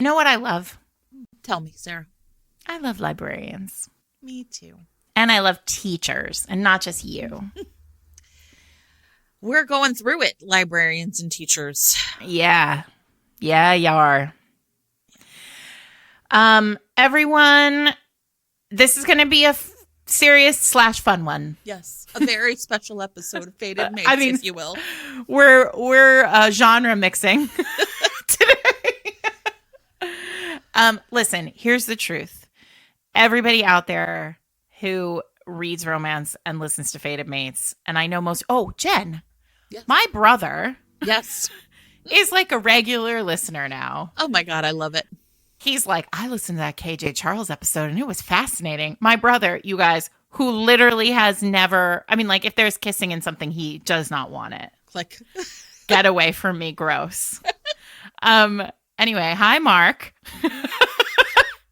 You know what I love? Tell me, Sarah. I love librarians. Me too. And I love teachers, and not just you. We're going through it, librarians and teachers. Yeah. Yeah, you are. Everyone, this is going to be a serious / fun one. Yes. A very special episode of Fated Mates, if you will. We're genre mixing today. Listen, here's the truth. Everybody out there who reads romance and listens to Fated Mates, and I know Jen, yes. My brother, yes, is like a regular listener now. Oh my God, I love it. He's like, I listened to that KJ Charles episode and it was fascinating. My brother, you guys, who literally has never, if there's kissing in something, he does not want it. Like, get away from me, gross. Anyway, hi, Mark.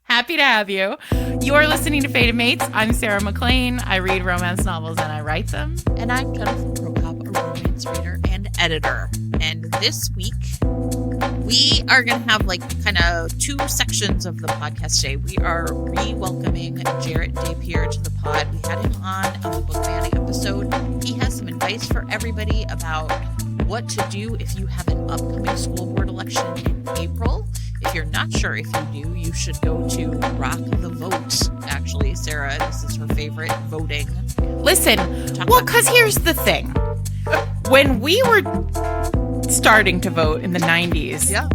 Happy to have you. You are listening to Fated Mates. I'm Sarah McLean. I read romance novels and I write them. And I'm Jennifer Prokop, a romance reader and editor. And this week, we are going to have kind of two sections of the podcast today. We are re-welcoming Jarrett Dapier to the pod. We had him on the book banning episode. He has some advice for everybody about what to do if you have an upcoming school board election in April. If you're not sure if you do, you should go to Rock the Vote. Actually, Sarah, this is her favorite voting. Listen, because here's the thing. When we were starting to vote in the 90s, yeah,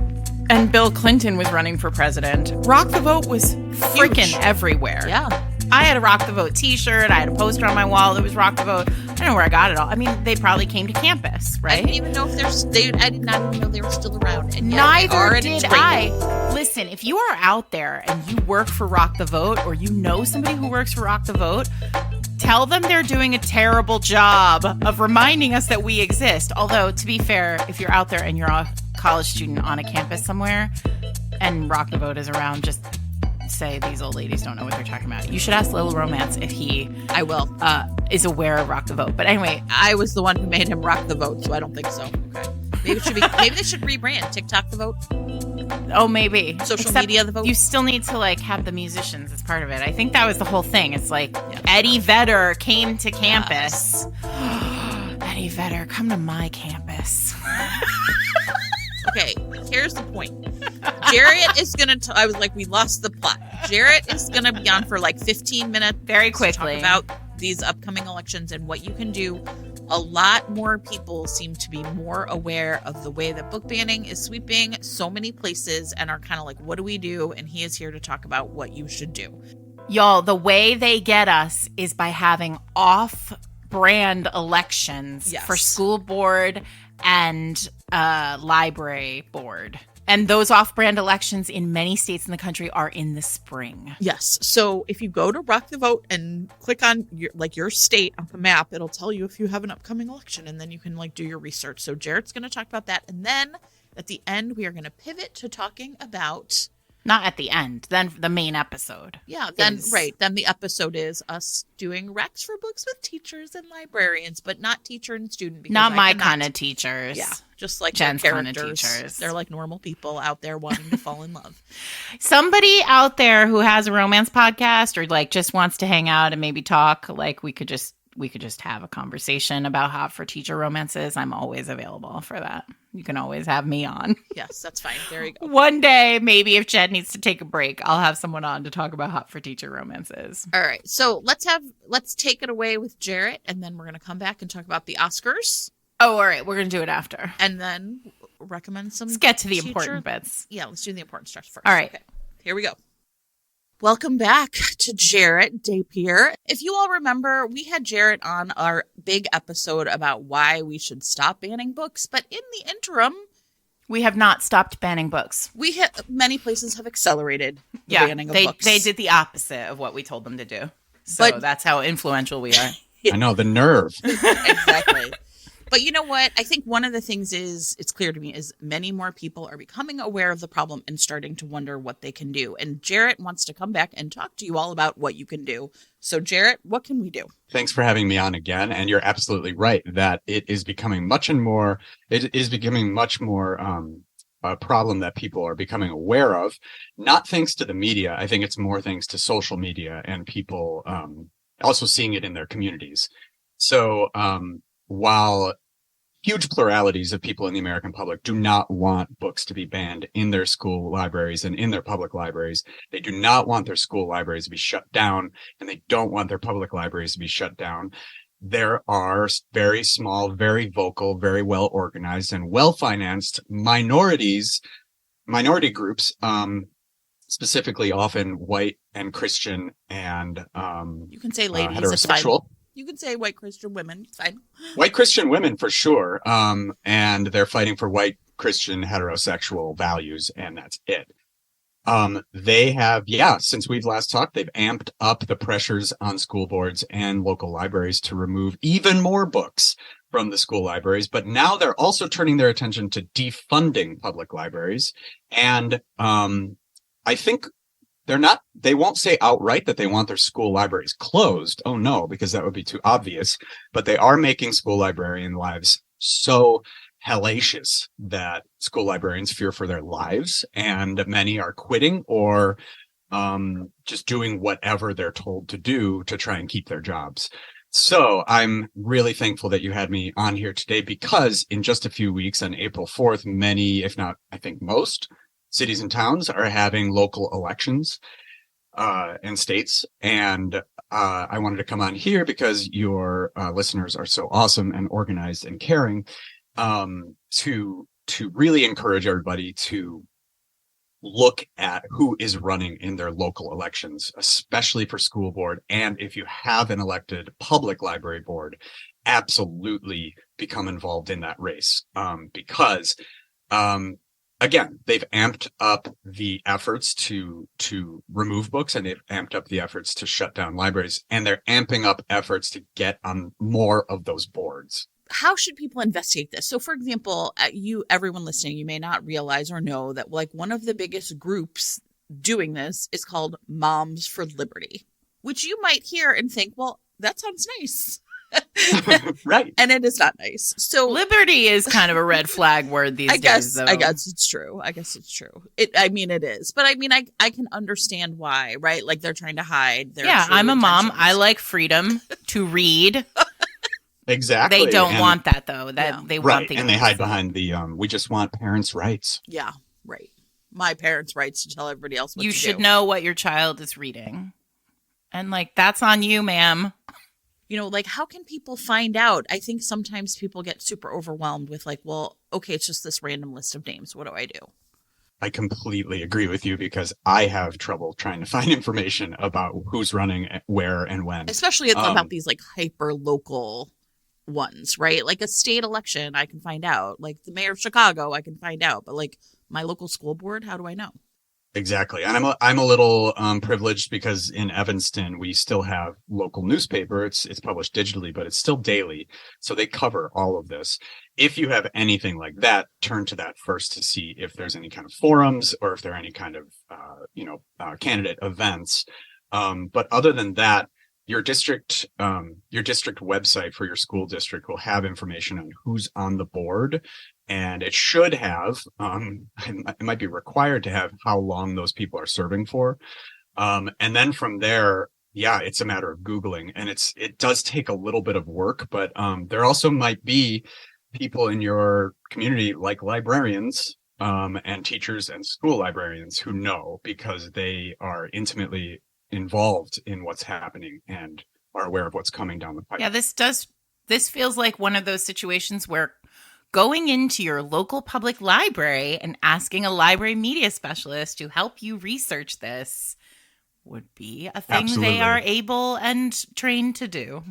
and Bill Clinton was running for president, Rock the Vote was freaking everywhere. Yeah. I had a Rock the Vote t-shirt. I had a poster on my wall that was Rock the Vote. I don't know where I got it all. They probably came to campus, right? I didn't even know if I did not even know they were still around. And neither did I. Listen, if you are out there and you work for Rock the Vote, or you know somebody who works for Rock the Vote, tell them they're doing a terrible job of reminding us that we exist. Although, to be fair, if you're out there and you're a college student on a campus somewhere and Rock the Vote is around, just say these old ladies don't know what they're talking about. You should ask Little Romance if he is aware of Rock the Vote. But anyway, I was the one who made him rock the vote, so I don't think so. Okay. Maybe they should rebrand TikTok the vote. Oh, maybe. Social media the vote. You still need to have the musicians as part of it. I think that was the whole thing. It's Eddie Vedder came to campus. Eddie Vedder, come to my campus. Okay, here's the point. Jarrett is going to... I was like, we lost the plot. Jarrett is going to be on for 15 minutes. Very quickly. To talk about these upcoming elections and what you can do. A lot more people seem to be more aware of the way that book banning is sweeping so many places and are kind of what do we do? And he is here to talk about what you should do. Y'all, the way they get us is by having off-brand elections for school board and library board. And those off-brand elections in many states in the country are in the spring. Yes. So if you go to Rock the Vote and click on your state on the map, it'll tell you if you have an upcoming election, and then you can do your research. So Jarrett's going to talk about that. And then at the end, we are going to pivot to talking about... Not at the end, then the main episode. Yeah, then the episode is us doing recs for books with teachers and librarians, but not teacher and student. Not my kind of teachers. Yeah, just like Jen's kind of teachers. They're like normal people out there wanting to fall in love. Somebody out there who has a romance podcast or just wants to hang out and maybe talk, we could just have a conversation about hot for teacher romances. I'm always available for that. You can always have me on. Yes, that's fine. There you go. One day, maybe if Jen needs to take a break, I'll have someone on to talk about hot for teacher romances. All right. So let's take it away with Jarrett, and then we're going to come back and talk about the Oscars. Oh, all right. We're going to do it after. And then recommend some... Let's get to the important bits. Yeah, let's do the important stuff first. All right. Okay. Here we go. Welcome back to Jarrett Dapier. If you all remember, we had Jarrett on our big episode about why we should stop banning books. But in the interim, we have not stopped banning books. Many places have accelerated the banning of books. They did the opposite of what we told them to do. So that's how influential we are. I know, the nerve. Exactly. But you know what? I think one of the things it's clear to me is many more people are becoming aware of the problem and starting to wonder what they can do. And Jarrett wants to come back and talk to you all about what you can do. So Jarrett, what can we do? Thanks for having me on again. And you're absolutely right that it is becoming much more a problem that people are becoming aware of, not thanks to the media. I think it's more thanks to social media and people also seeing it in their communities. So while huge pluralities of people in the American public do not want books to be banned in their school libraries and in their public libraries, they do not want their school libraries to be shut down, and they don't want their public libraries to be shut down. There are very small, very vocal, very well organized and well financed minority groups, specifically often white and Christian and you can say ladies, it's fine. heterosexual. You can say white Christian women. It's fine. White Christian women for sure. And they're fighting for white Christian heterosexual values, and that's it. They have, since we've last talked, they've amped up the pressures on school boards and local libraries to remove even more books from the school libraries. But now they're also turning their attention to defunding public libraries. And I think they won't say outright that they want their school libraries closed. Oh no, because that would be too obvious. But they are making school librarian lives so hellacious that school librarians fear for their lives, and many are quitting or just doing whatever they're told to do to try and keep their jobs. So I'm really thankful that you had me on here today, because in just a few weeks, on April 4th, many, if not, I think most, cities and towns are having local elections and states. And I wanted to come on here because your listeners are so awesome and organized and caring, to really encourage everybody to look at who is running in their local elections, especially for school board. And if you have an elected public library board, absolutely become involved in that race, because again, they've amped up the efforts to remove books, and they've amped up the efforts to shut down libraries, and they're amping up efforts to get on more of those boards. How should people investigate this? So, for example, everyone listening, you may not realize or know that like one of the biggest groups doing this is called Moms for Liberty, which you might hear and think, well, that sounds nice. Right. And it is not nice. So liberty is kind of a red flag word these days, though. I guess it's true. It is. But I mean, I can understand why, right? Like they're trying to hide their true I'm a mom. intentions. I like freedom to read. Exactly. They don't want that, though. They want the and they hide behind the we just want parents' rights. Yeah, right. My parents' rights to tell everybody else what you to should do. know what your child is reading. And like, that's on you, ma'am. You know, like, how can people find out? I think sometimes people get super overwhelmed with like, well, okay, it's just this random list of names. What do I do? I completely agree with you, because I have trouble trying to find information about who's running where and when. Especially about these like hyper local ones, right? Like a state election, I can find out. Like the mayor of Chicago, I can find out. But like my local school board, how do I know? Exactly. And I'm a little privileged, because in Evanston, we still have local newspaper. It's published digitally, but it's still daily. So they cover all of this. If you have anything like that, turn to that first to see if there's any kind of forums or if there are any kind of, candidate events. But other than that, your district website for your school district will have information on who's on the board. And it should have, it might be required to have how long those people are serving for. And then from there, it's a matter of Googling, and it does take a little bit of work, but there also might be people in your community like librarians and teachers and school librarians who know, because they are intimately involved in what's happening and are aware of what's coming down the pipe. Yeah, this feels like one of those situations where going into your local public library and asking a library media specialist to help you research this would be a thing Absolutely. They are able and trained to do.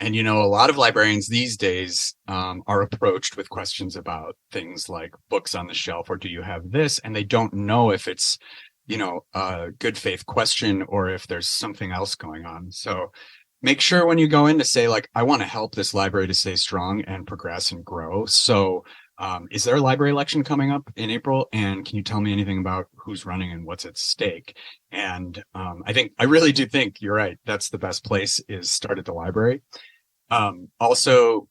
And, a lot of librarians these days are approached with questions about things like books on the shelf, or do you have this? And they don't know if it's, a good faith question or if there's something else going on. So make sure when you go in to say, like, I want to help this library to stay strong and progress and grow. So is there a library election coming up in April? And can you tell me anything about who's running and what's at stake? And I really do think you're right. That's the best place, is start at the library. Also,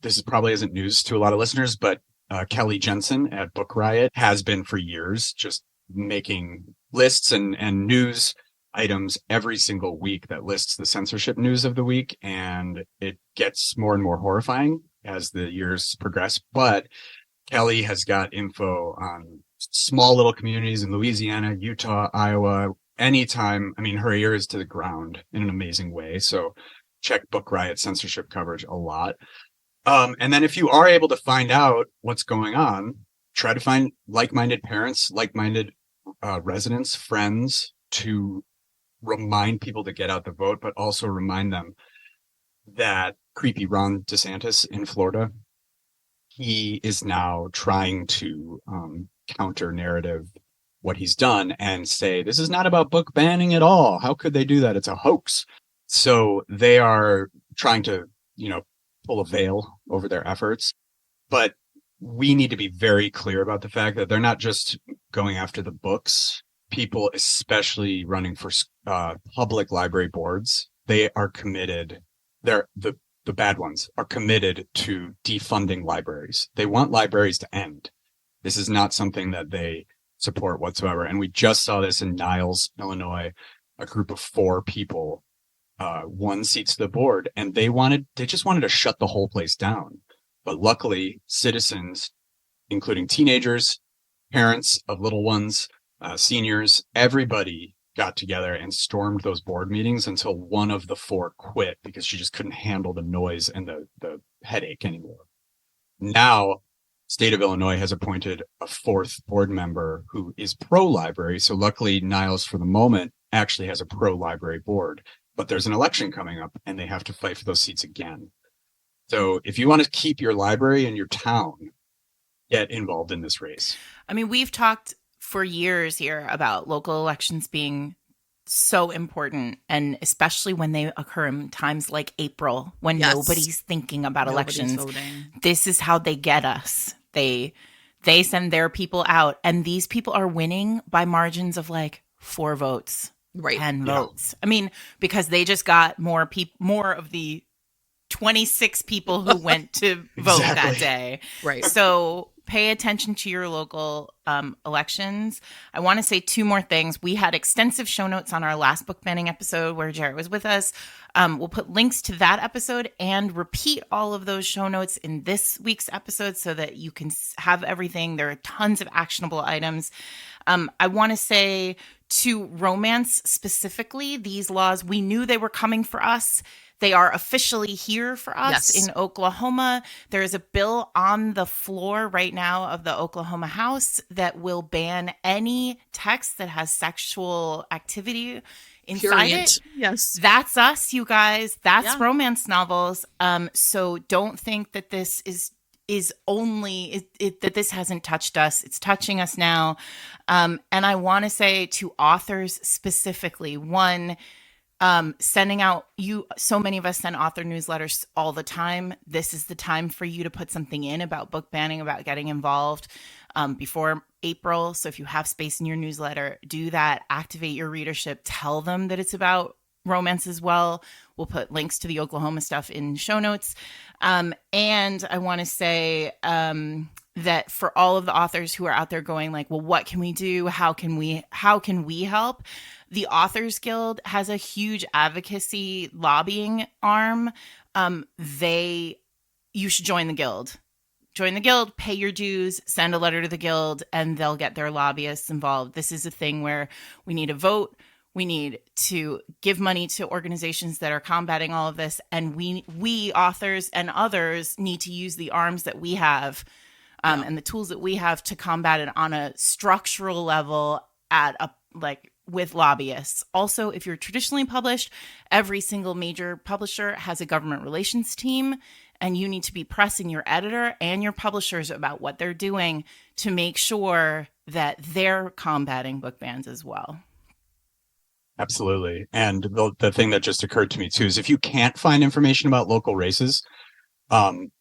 this probably isn't news to a lot of listeners, but Kelly Jensen at Book Riot has been for years, just making lists and news items every single week that lists the censorship news of the week. And it gets more and more horrifying as the years progress. But Kelly has got info on small little communities in Louisiana, Utah, Iowa, anytime. I mean, her ear is to the ground in an amazing way. So check Book Riot censorship coverage a lot. And then if you are able to find out what's going on, try to find like-minded parents, like-minded residents, friends, to remind people to get out the vote, but also remind them that creepy Ron DeSantis in Florida, he is now trying to counter narrative what he's done and say, this is not about book banning at all. How could they do that? It's a hoax. So they are trying to, pull a veil over their efforts. But we need to be very clear about the fact that they're not just going after the books. People, especially running for public library boards, they are committed. They're the bad ones are committed to defunding libraries. They want libraries to end. This is not something that they support whatsoever. And we just saw this in Niles, Illinois, a group of 4 people won seats to the board, and they just wanted to shut the whole place down. But luckily, citizens, including teenagers, parents of little ones, seniors, everybody got together and stormed those board meetings until one of the 4 quit because she just couldn't handle the noise and the headache anymore. Now, state of Illinois has appointed a 4th board member who is pro-library. So luckily, Niles, for the moment, actually has a pro-library board. But there's an election coming up, and they have to fight for those seats again. So if you want to keep your library in your town, get involved in this race. I mean, we've talked for years here about local elections being so important, and especially when they occur in times like April when nobody's thinking about elections. Voting. This is how they get us. They send their people out, and these people are winning by margins of like 4 votes. Right. 10 votes. I mean, because they just got more of the 26 people who went to vote that day. Right. So pay attention to your local elections. I want to say 2 more things. We had extensive show notes on our last book banning episode where Jarrett was with us. We'll put links to that episode and repeat all of those show notes in this week's episode so that you can have everything. There are tons of actionable items. I want to say to romance specifically, these laws, we knew they were coming for us. They are officially here for us in Oklahoma. There is a bill on the floor right now of the Oklahoma House that will ban any text that has sexual activity inside it. Yes. That's us, you guys. That's romance novels. So don't think that this is only that this hasn't touched us. It's touching us now. And I want to say to authors specifically, one, sending out so many of us send author newsletters all the time. This is the time for you to put something in about book banning, about getting involved before April. So if you have space in your newsletter, do that. Activate your readership. Tell them that it's about romance as well. We'll put links to the Oklahoma stuff in show notes. And I want to say that for all of the authors who are out there going like, well, what can we do? How can we help? The Authors Guild has a huge advocacy lobbying arm. You should join the guild. Join the guild, pay your dues, send a letter to the guild, and they'll get their lobbyists involved. This is a thing where we need a vote. We need to give money to organizations that are combating all of this. And we authors and others need to use the arms that we have and the tools that we have to combat it on a structural level with lobbyists. Also, if you're traditionally published, every single major publisher has a government relations team, and you need to be pressing your editor and your publishers about what they're doing to make sure that they're combating book bans as well. Absolutely. And the thing that just occurred to me too is if you can't find information about local races,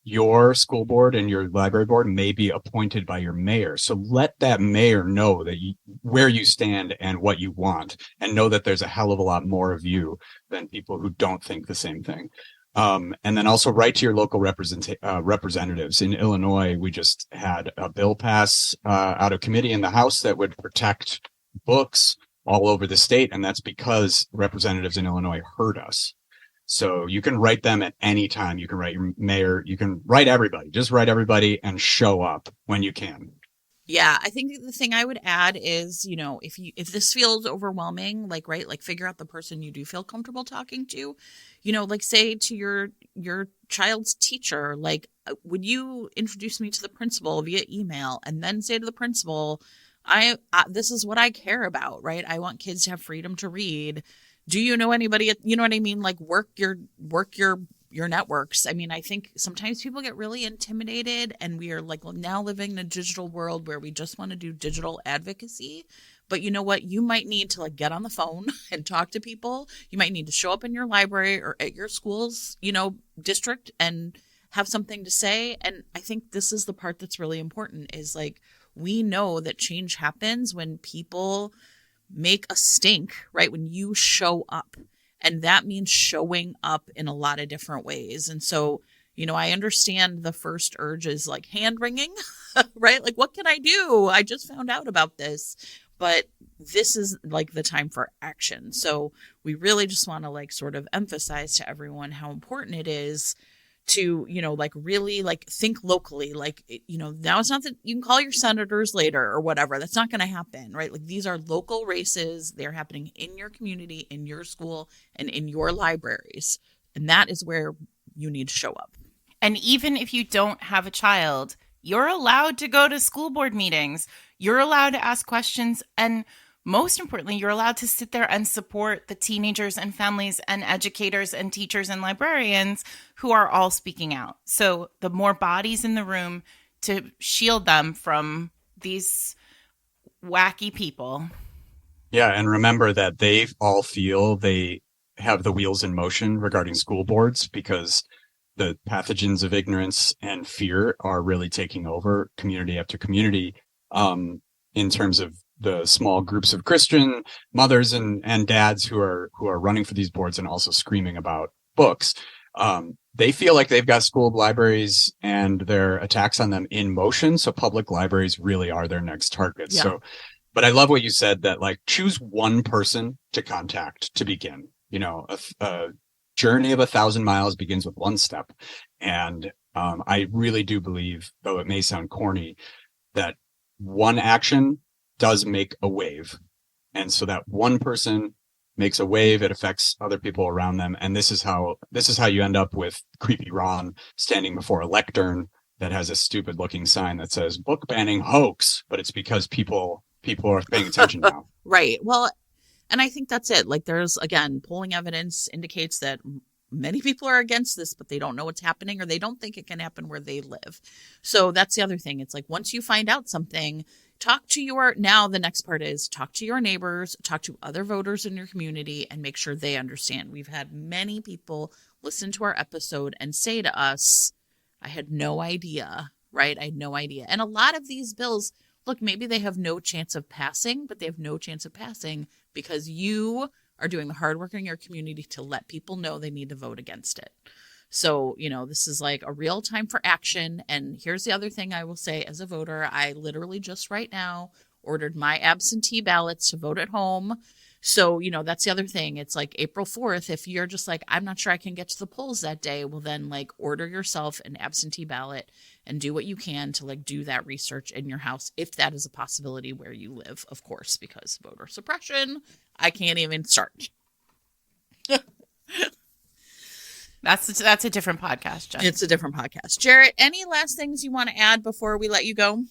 your school board and your library board may be appointed by your mayor. So let that mayor know that where you stand and what you want, and know that there's a hell of a lot more of you than people who don't think the same thing. And then also write to your local representatives. In Illinois, we just had a bill pass out of committee in the House that would protect books all over the state. And that's because representatives in Illinois heard us. So you can write them at any time. You can write your mayor. You can write everybody. Just write everybody and show up when you can. Yeah, I think the thing I would add is, if this feels overwhelming, like figure out the person you do feel comfortable talking to, like say to your child's teacher, like, would you introduce me to the principal via email, and then say to the principal, this is what I care about, right? I want kids to have freedom to read. Do you know anybody? You know what I mean? Like work your networks. I mean, I think sometimes people get really intimidated, and we are like now living in a digital world where we just want to do digital advocacy. But you know what? You might need to like get on the phone and talk to people. You might need to show up in your library or at your school's, district and have something to say. And I think this is the part that's really important is like, we know that change happens when people make a stink, right? When you show up. And that means showing up in a lot of different ways. And so, I understand the first urge is like hand wringing, right? Like, what can I do? I just found out about this. But this is like the time for action. So we really just want to like sort of emphasize to everyone how important it is to, like really like think locally, like, now it's not that you can call your senators later or whatever. That's not going to happen, right? Like these are local races. They're happening in your community, in your school, and in your libraries. And that is where you need to show up. And even if you don't have a child, you're allowed to go to school board meetings. You're allowed to ask questions. And most importantly, you're allowed to sit there and support the teenagers and families and educators and teachers and librarians who are all speaking out. So the more bodies in the room to shield them from these wacky people. Yeah, and remember that they all feel they have the wheels in motion regarding school boards because the pathogens of ignorance and fear are really taking over community after community in terms of the small groups of Christian mothers and dads who are running for these boards and also screaming about books. They feel like they've got school libraries and their attacks on them in motion. So public libraries really are their next target. Yeah. So, but I love what you said that like choose one person to contact to begin. A journey of 1,000 miles begins with one step. And I really do believe, though it may sound corny, that one action does make a wave. And so that one person makes a wave, it affects other people around them. And this is how you end up with creepy Ron standing before a lectern that has a stupid looking sign that says book banning hoax, but it's because people are paying attention now. Right. Well, and I think that's it. Like there's, again, polling evidence indicates that many people are against this, but they don't know what's happening or they don't think it can happen where they live. So that's the other thing. It's like once you find out something, the next part is talk to your neighbors, talk to other voters in your community and make sure they understand. We've had many people listen to our episode and say to us, I had no idea, right? I had no idea. And a lot of these bills, look, maybe they have no chance of passing, but they have no chance of passing because you are doing the hard work in your community to let people know they need to vote against it. So, this is like a real time for action. And here's the other thing I will say as a voter, I literally just right now ordered my absentee ballots to vote at home. So, that's the other thing. It's like April 4th. If you're just like, I'm not sure I can get to the polls that day, well, then like order yourself an absentee ballot and do what you can to like do that research in your house. If that is a possibility where you live, of course, because voter suppression, I can't even start. That's a different podcast, Jen. It's a different podcast. Jarrett, any last things you want to add before we let you go?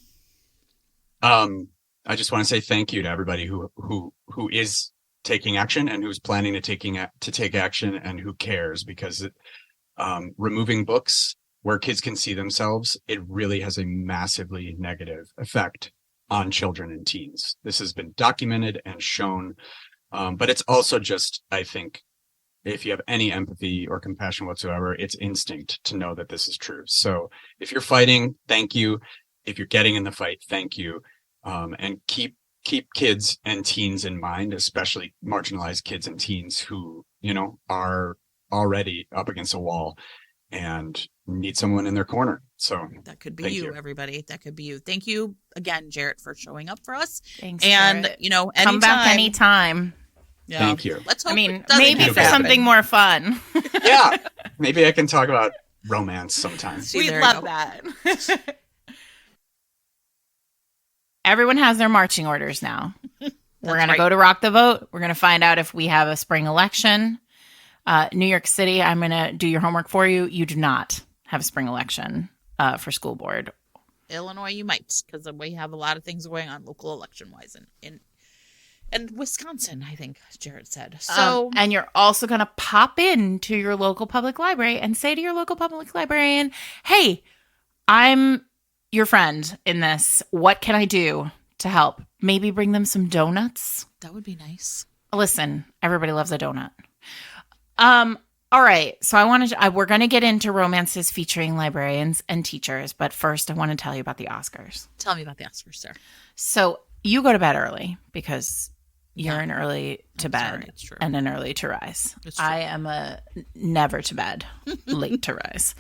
I just want to say thank you to everybody who is taking action and who's planning to take action and who cares, because removing books where kids can see themselves, it really has a massively negative effect on children and teens. This has been documented and shown, but it's also just, I think, if you have any empathy or compassion whatsoever, it's instinct to know that this is true. So if you're fighting, thank you. If you're getting in the fight, thank you. And keep kids and teens in mind, especially marginalized kids and teens who, are already up against a wall and need someone in their corner. So that could be thank you, everybody. That could be you. Thank you again, Jarrett, for showing up for us. Thanks, And, Jarrett. anytime. Come back anytime. Yeah. Thank you. Let's hope maybe for something more fun. Yeah. Maybe I can talk about romance sometime. We love that. Everyone has their marching orders now. We're going to go to Rock the Vote. We're going to find out if we have a spring election. New York City, I'm going to do your homework for you. You do not have a spring election for school board. Illinois, you might, because we have a lot of things going on local election-wise and Wisconsin, I think Jarrett said. So, and you're also going to pop into your local public library and say to your local public librarian, hey, I'm your friend in this. What can I do to help? Maybe bring them some donuts. That would be nice. Listen, everybody loves a donut. All right. So we're going to get into romances featuring librarians and teachers. But first, I want to tell you about the Oscars. Tell me about the Oscars, sir. So you go to bed early because you're an early to bed it's true. and an early to rise. It's true. I am a never to bed, late to rise.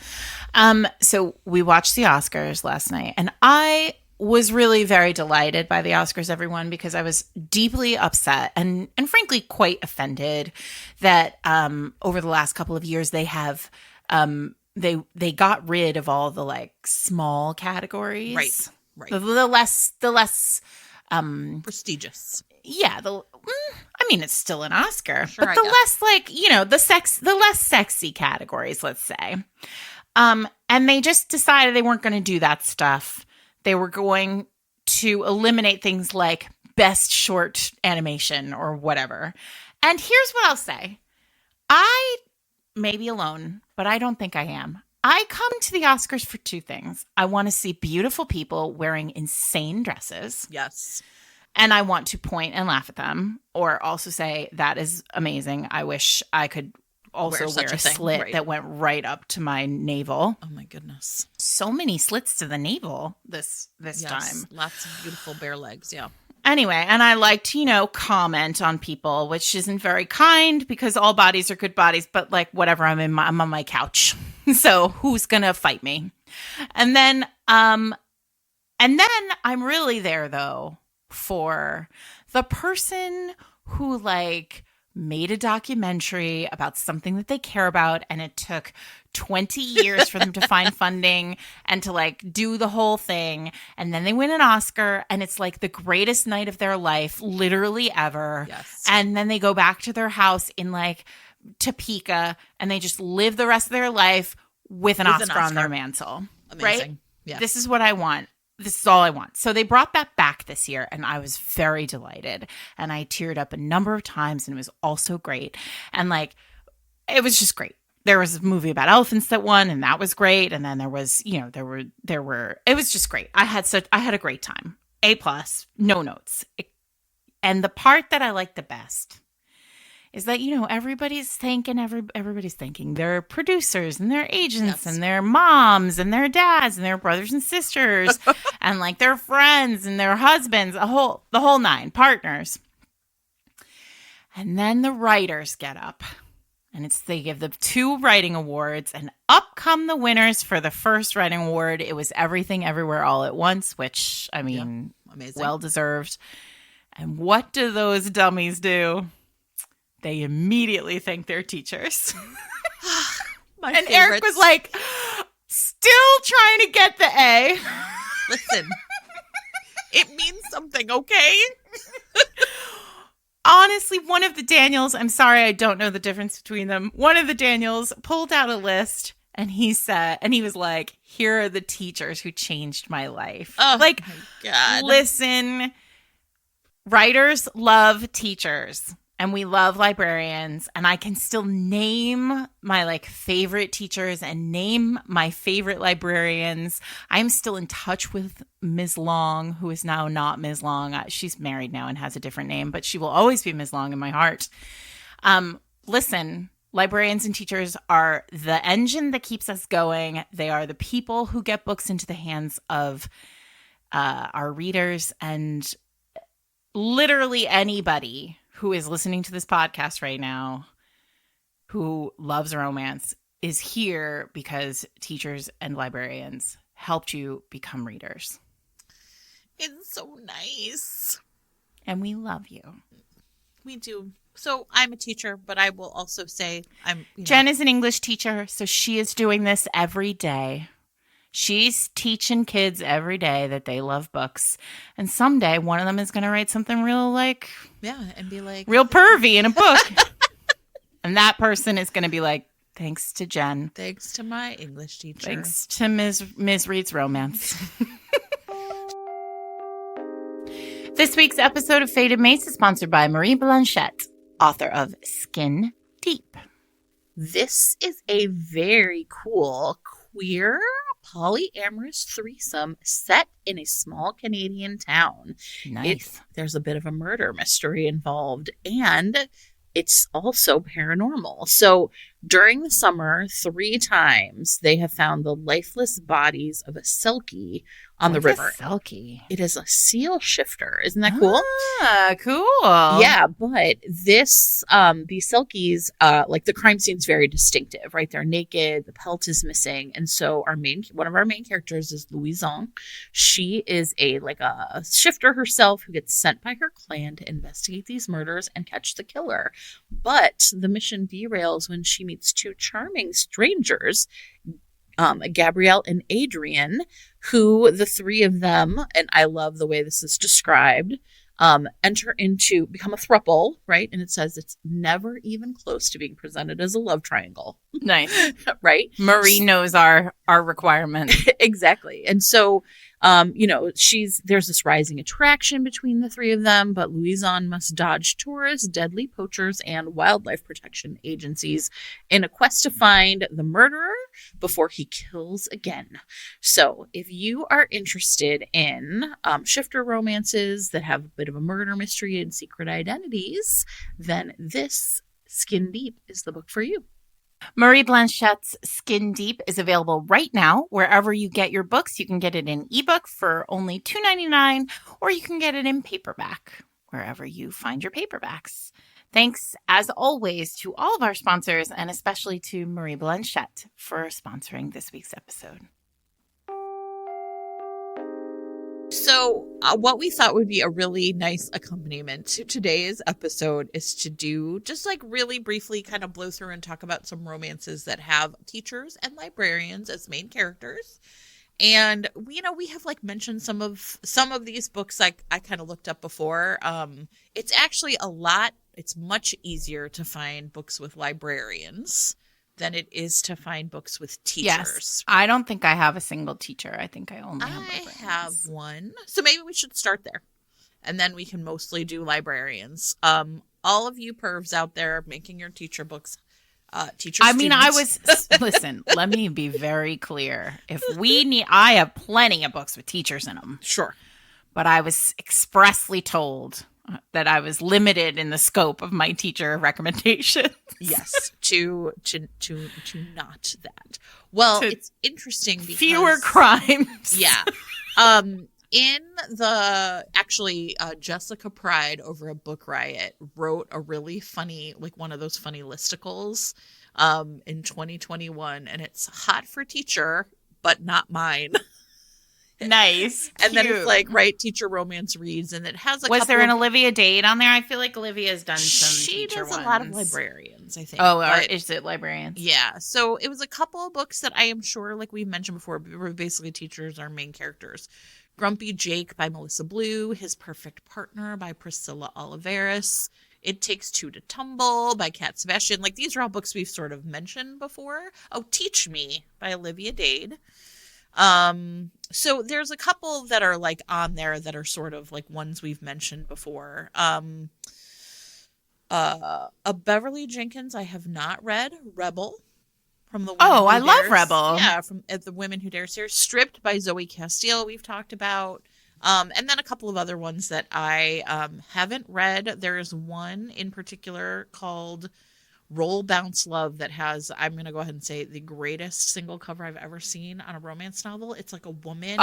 So we watched the Oscars last night, and I was really very delighted by the Oscars, everyone, because I was deeply upset and frankly quite offended that over the last couple of years they have they got rid of all the like small categories, right, the less prestigious. Yeah, I mean it's still an Oscar, Sure, but the less like the less sexy categories, let's say, and they just decided they weren't going to do that stuff. They were going to eliminate things like best short animation or whatever. And here's what I'll say. I may be alone, but I don't think I am. I come to the Oscars for two things. I want to see beautiful people wearing insane dresses. Yes. And I want to point and laugh at them, or also say, that is amazing. I wish I could also wear a slit that went right up to my navel. Oh my goodness. So many slits to the navel this time. Lots of beautiful bare legs, yeah. Anyway, and I like to, comment on people, which isn't very kind because all bodies are good bodies, but like whatever, I'm on my couch. So who's going to fight me? And then I'm really there though for the person who like made a documentary about something that they care about, and it took 20 years for them to find funding and to like do the whole thing, and then they win an Oscar and it's like the greatest night of their life literally ever. Yes. And then they go back to their house in like Topeka and they just live the rest of their life with an Oscar on their mantle. Amazing. Right? Yeah. This is what I want. This is all I want. So they brought that back this year, and I was very delighted. And I teared up a number of times, and it was also great. And like, it was just great. There was a movie about elephants that won, and that was great. And then there was, there were. It was just great. I had a great time. A+, no notes. And the part that I liked the best is that, everybody's thanking their producers and their agents and their moms and their dads and their brothers and sisters and like their friends and their husbands, the whole nine, partners. And then the writers get up and they give the 2 writing awards, and up come the winners for the first writing award. It was Everything Everywhere All at Once, which amazing, well deserved. And what do those dummies do? They immediately thank their teachers. And favorites. Eric was like, still trying to get the A. Listen, it means something, okay? Honestly, one of the Daniels, I'm sorry, I don't know the difference between them. One of the Daniels pulled out a list and he was like, here are the teachers who changed my life. Oh, like, my God. Listen, writers love teachers. And we love librarians, and I can still name my like favorite teachers and name my favorite librarians. I'm still in touch with Ms. Long, who is now not Ms. Long. She's married now and has a different name, but she will always be Ms. Long in my heart. Listen, librarians and teachers are the engine that keeps us going. They are the people who get books into the hands of our readers, and literally anybody who is listening to this podcast right now who loves romance is here because teachers and librarians helped you become readers. It's so nice. And we love you. We do. So I'm a teacher, but I will also say Jen is an English teacher, so she is doing this every day. She's teaching kids every day that they love books. And someday one of them is going to write something real and be like real pervy in a book. And that person is going to be like, thanks to Jen. Thanks to my English teacher. Thanks to Ms. Reed's romance. This week's episode of Faded Mace is sponsored by Marie Blanchet, author of Skin Deep. This is a very cool queer polyamorous threesome set in a small Canadian town. Nice. There's a bit of a murder mystery involved, and it's also paranormal. So during the summer, 3 times they have found the lifeless bodies of a selkie on the river. Selkie? It is a seal shifter. Isn't that cool? Ah, cool. Yeah, but these selkies, like the crime scene's very distinctive, right? They're naked, the pelt is missing, and so one of our main characters is Louison. She is a shifter herself who gets sent by her clan to investigate these murders and catch the killer. But the mission derails when she meets 2 charming strangers, Gabrielle and Adrian, who the 3 of them, and I love the way this is described, become a throuple, right? And it says it's never even close to being presented as a love triangle. Nice. Right? Marie knows our requirement. Exactly. And so, there's this rising attraction between the 3 of them, but Louison must dodge tourists, deadly poachers, and wildlife protection agencies in a quest to find the murderer before he kills again. So if you are interested in shifter romances that have a bit of a murder mystery and secret identities, then this Skin Deep is the book for you. Marie Blanchet's Skin Deep is available right now wherever you get your books. You can get it in ebook for only $2.99, or you can get it in paperback wherever you find your paperbacks. Thanks, as always, to all of our sponsors, and especially to Marie Blanchet for sponsoring this week's episode. So what we thought would be a really nice accompaniment to today's episode is to do just really briefly kind of blow through and talk about some romances that have teachers and librarians as main characters. And we have mentioned some of these books I kind of looked up before. It's actually it's much easier to find books with librarians than it is to find books with teachers. Yes. I don't think I have a single teacher. I think I only have librarians. I have one. So maybe we should start there. And then we can mostly do librarians. All of you pervs out there making your teacher books, listen, let me be very clear. I have plenty of books with teachers in them. Sure. But I was expressly told that I was limited in the scope of my teacher recommendations. Yes, to not that. Well, it's interesting because fewer crimes. Yeah. In the Jessica Pride over at Book Riot wrote a really funny, one of those funny listicles, in 2021, and it's hot for teacher, but not mine. Nice. And then it's teacher romance reads, and it has Was there an Olivia Dade on there? I feel like Olivia's done some She teacher does ones. a lot of librarians, I think. Oh, or is it librarians? Yeah. So it was a couple of books that I am sure, we've mentioned before, where basically teachers are main characters. Grumpy Jake by Melissa Blue, His Perfect Partner by Priscilla Oliveris, It Takes Two to Tumble by Kat Sebastian. These are all books we've sort of mentioned before. Oh, Teach Me by Olivia Dade. So there's a couple that are on there that are sort of ones we've mentioned before. A Beverly Jenkins I have not read, Rebel. From the Women I Who love Dare, Rebel. Yeah, from The Women Who Dare series. Stripped by Zoe Castile we've talked about. And then a couple of other ones that I haven't read. There's one in particular called Roll Bounce Love that has, I'm going to go ahead and say, the greatest single cover I've ever seen on a romance novel. It's a woman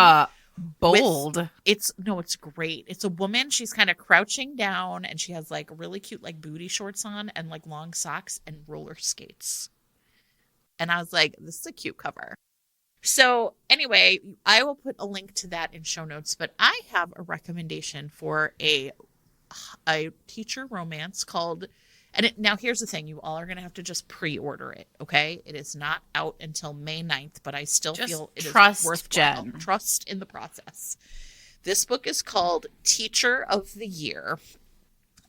Bold. It's great. It's a woman. She's kind of crouching down and she has like really cute like booty shorts on and like long socks and roller skates. And I was like, this is a cute cover. So anyway, I will put a link to that in show notes, but I have a recommendation for a teacher romance called, now here's the thing, you all are going to have to just pre-order it, okay? It is not out until May 9th, but I still feel it is worthwhile. Jen. Trust in the process. This book is called Teacher of the Year,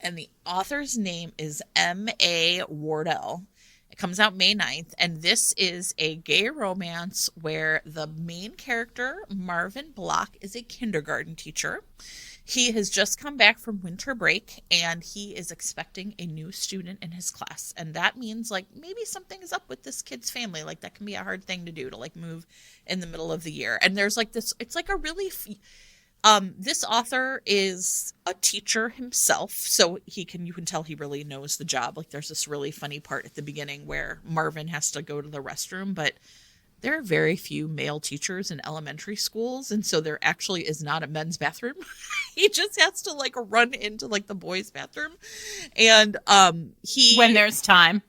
and the author's name is M.A. Wardell. It comes out May 9th, and this is a gay romance where the main character, Marvin Block, is a kindergarten teacher. He has just come back from winter break, and he is expecting a new student in his class. And that means, like, maybe something is up with this kid's family. Like, that can be a hard thing to do, to, like, move in the middle of the year. And there's, like, this, it's like a really... this author is a teacher himself, so you can tell he really knows the job. Like, there's this really funny part at the beginning where Marvin has to go to the restroom, but there are very few male teachers in elementary schools, and so there actually is not a men's bathroom. He just has to like run into like the boys' bathroom, and when there's time,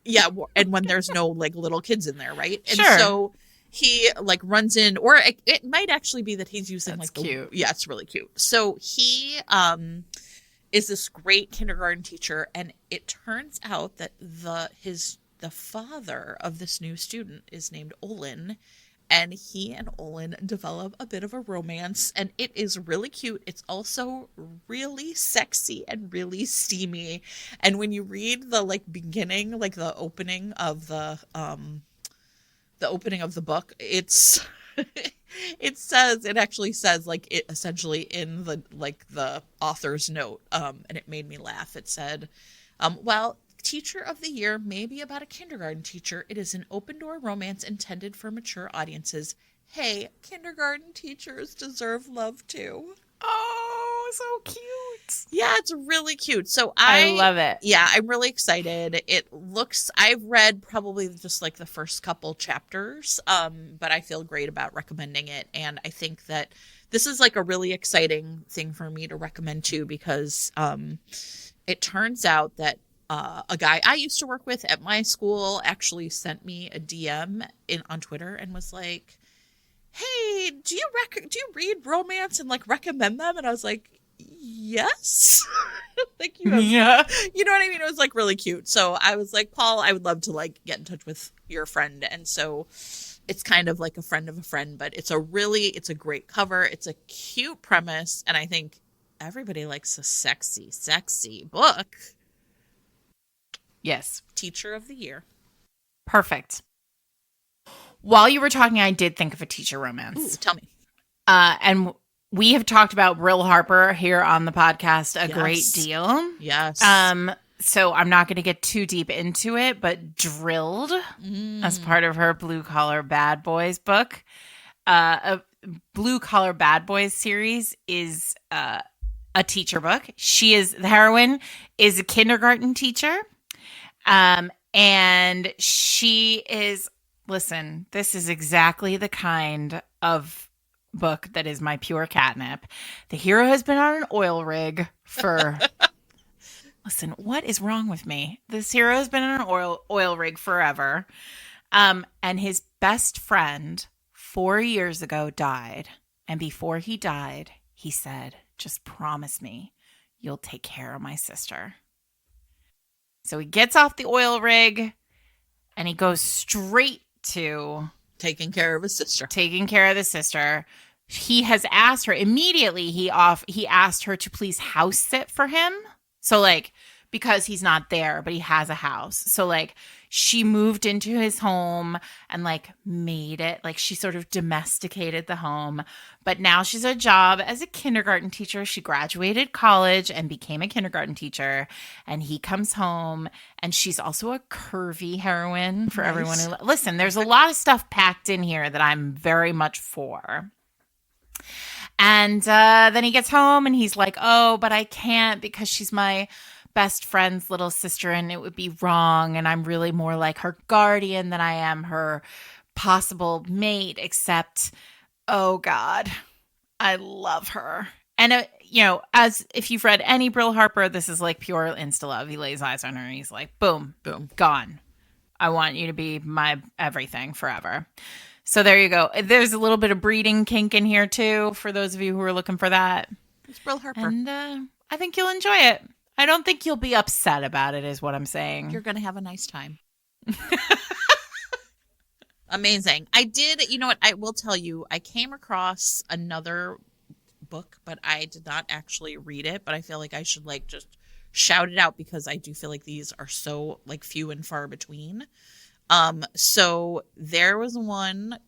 and when there's no like little kids in there, right? And sure. So he like runs in, or it might actually be that he's using That's like cute. Yeah, it's really cute. So he is this great kindergarten teacher, and it turns out that the father of this new student is named Olin, and he and Olin develop a bit of a romance, and it is really cute. It's also really sexy and really steamy. And when you read the like beginning, like the opening of the book, it's it actually says like it essentially in the author's note, and it made me laugh. It said, well, Teacher of the Year may be about a kindergarten teacher. It is an open-door romance intended for mature audiences. Hey, kindergarten teachers deserve love too. Oh, so cute. Yeah, it's really cute. So I love it. Yeah, I'm really excited. I've read probably just like the first couple chapters, but I feel great about recommending it. And I think that this is like a really exciting thing for me to recommend too, because it turns out that a guy I used to work with at my school actually sent me a DM on Twitter and was like, hey, do you read romance and like recommend them? And I was like, yes. Like, you know what I mean? It was like really cute. So I was like, Paul, I would love to like get in touch with your friend. And so it's kind of like a friend of a friend, but it's a great cover. It's a cute premise. And I think everybody likes a sexy, sexy book. Yes. Teacher of the Year. Perfect. While you were talking, I did think of a teacher romance. Ooh, tell me. And we have talked about Brill Harper here on the podcast a great deal. Yes. So I'm not going to get too deep into it, but Drilled as part of her Blue Collar Bad Boys book. A Blue Collar Bad Boys series is a teacher book. The heroine is a kindergarten teacher. And she is, listen, this is exactly the kind of book that is my pure catnip. The hero has been on an oil rig for, listen, what is wrong with me? This hero has been on an oil rig forever. And his best friend 4 years ago died. And before he died, he said, just promise me you'll take care of my sister. So he gets off the oil rig and he goes straight to taking care of his sister. He has asked her immediately. He asked her to please house sit for him. So like, because he's not there, but he has a house. So like she moved into his home and like made it, like she sort of domesticated the home. But now she's a job as a kindergarten teacher. She graduated college and became a kindergarten teacher. And he comes home and she's also a curvy heroine for everyone who listen. There's a lot of stuff packed in here that I'm very much for. And then he gets home and he's like, oh, but I can't because she's my best friend's little sister and it would be wrong. And I'm really more like her guardian than I am her possible mate, except, oh God, I love her. And, as if you've read any Brill Harper, this is like pure insta-love. He lays eyes on her and he's like, boom, Boom. gone. I want you to be my everything forever. So there you go. There's a little bit of breeding kink in here, too, for those of you who are looking for that. It's Brill Harper. And I think you'll enjoy it. I don't think you'll be upset about it, is what I'm saying. You're going to have a nice time. Amazing. I did, you know what, I will tell you, I came across another book, but I did not actually read it, but I feel like I should like just shout it out because I do feel like these are so like few and far between. So there was one,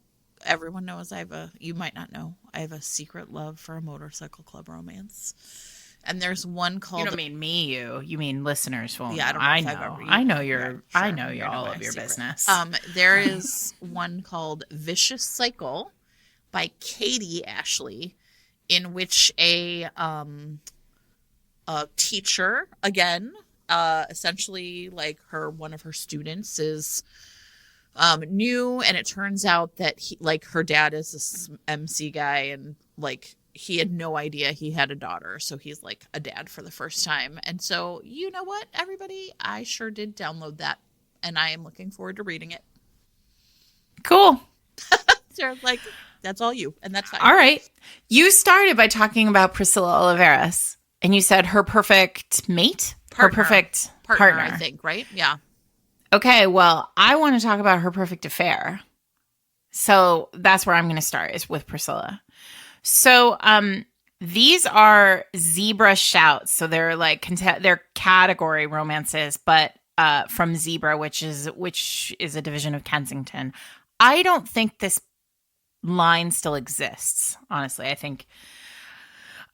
everyone knows you might not know, I have a secret love for a motorcycle club romance. And there's one called. You don't mean me, you mean listeners won't. Yeah, I don't know. I know your. Yeah, sure. I know You all my of your secret. business. There is one called Vicious Cycle by Katie Ashley, in which a teacher, again, essentially like one of her students is new, and it turns out that her dad is this MC guy, and like he had no idea he had a daughter, so he's like a dad for the first time. And so, you know what, everybody, I sure did download that, and I am looking forward to reading it. Cool. So like, that's all you, and that's fine. All right. You started by talking about Priscilla Oliveras, and you said her perfect mate, Partner. her perfect partner, I think, right? Yeah. Okay, well, I want to talk about her perfect affair. So that's where I'm going to start, is with Priscilla. So these are Zebra shouts. So they're like they're category romances, but from Zebra, which is a division of Kensington. I don't think this line still exists, honestly. I think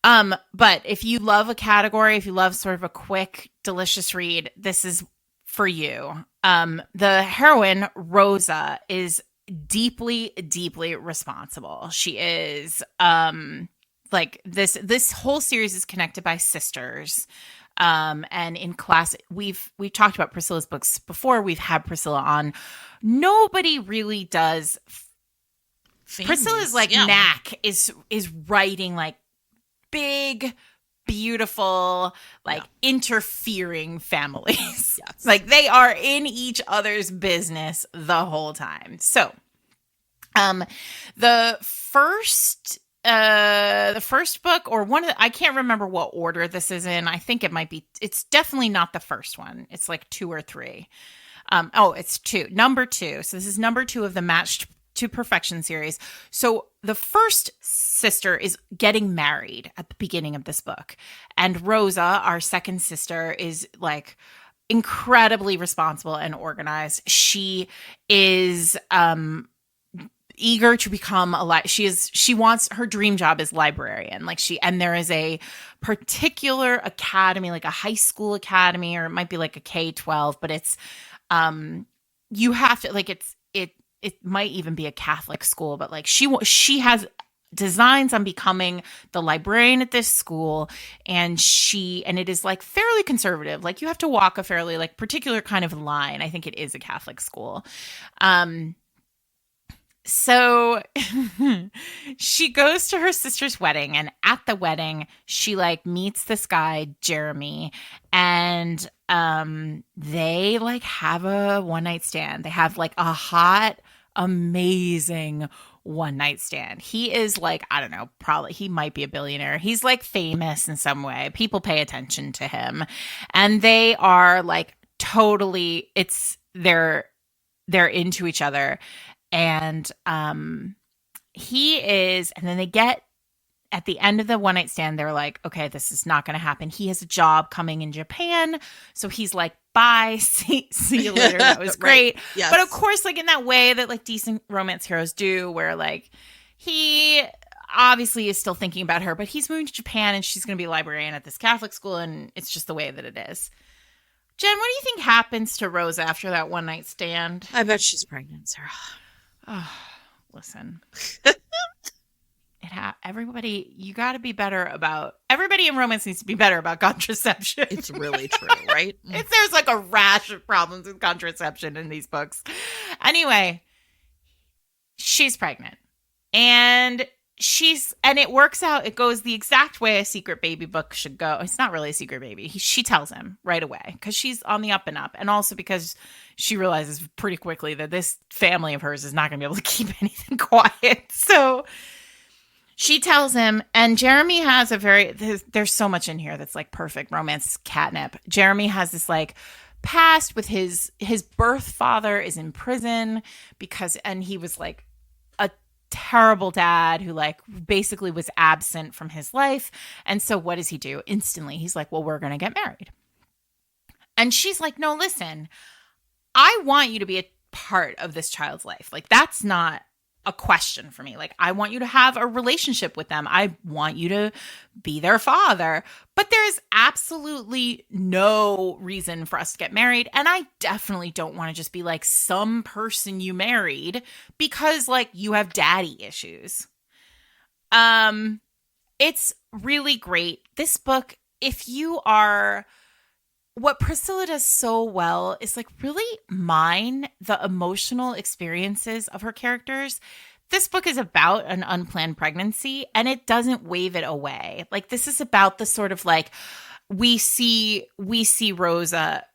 but if you love a category, if you love sort of a quick, delicious read, this is for you. The heroine, Rosa, is deeply, deeply responsible. She is like this whole series is connected by sisters. And in class, we've talked about Priscilla's books before. We've had Priscilla on. Nobody really does. Priscilla's like knack is writing like big, beautiful, like interfering families. Yes. Like they are in each other's business the whole time. So, the first book, or one of I can't remember what order this is in. I think it's definitely not the first one. It's like 2 or 3. It's 2. Number 2. So this is number 2 of the Matched to Perfection series. So the first sister is getting married at the beginning of this book. And Rosa, our second sister, is like incredibly responsible and organized. She is eager to become she wants, her dream job is librarian. And there is a particular academy, like a high school academy, or it might be like a K-12, but it's you have to like it might even be a Catholic school, but like she has designs on becoming the librarian at this school, and it is like fairly conservative. Like you have to walk a fairly like particular kind of line. I think it is a Catholic school. So she goes to her sister's wedding, and at the wedding she like meets this guy, Jeremy, and they like have a one-night stand. They have like a hot, amazing one-night stand. He is like, I don't know, probably he might be a billionaire. He's like famous in some way. People pay attention to him, and they are like totally, they're into each other. And he is, and then they get at the end of the one night stand, they're like, okay, this is not going to happen. He has a job coming in Japan. So he's like, bye, see you later. That was great. Right. Yes. But of course, like in that way that like decent romance heroes do, where like he obviously is still thinking about her, but he's moving to Japan and she's going to be a librarian at this Catholic school. And it's just the way that it is. Jen, what do you think happens to Rosa after that one night stand? I bet she's pregnant, Sarah. Oh, listen. Everybody, you got to be better about. Everybody in romance needs to be better about contraception. It's really true, right? There's like a rash of problems with contraception in these books. Anyway, she's pregnant, and and it works out. It goes the exact way a secret baby book should go. It's not really a secret baby. She tells him right away because she's on the up and up. And also because she realizes pretty quickly that this family of hers is not going to be able to keep anything quiet. So she tells him, and Jeremy has there's so much in here that's like perfect romance catnip. Jeremy has this like past with his birth father is in prison and he was like a terrible dad who like basically was absent from his life. And so what does he do? Instantly, he's like, well, we're going to get married. And she's like, no, listen, I want you to be a part of this child's life. Like, that's not a question for me. Like, I want you to have a relationship with them. I want you to be their father. But there's absolutely no reason for us to get married. And I definitely don't want to just be like some person you married because like you have daddy issues. It's really great. This book, what Priscilla does so well is like really mine the emotional experiences of her characters. This book is about an unplanned pregnancy and it doesn't wave it away. Like this is about the sort of like we see Rosa,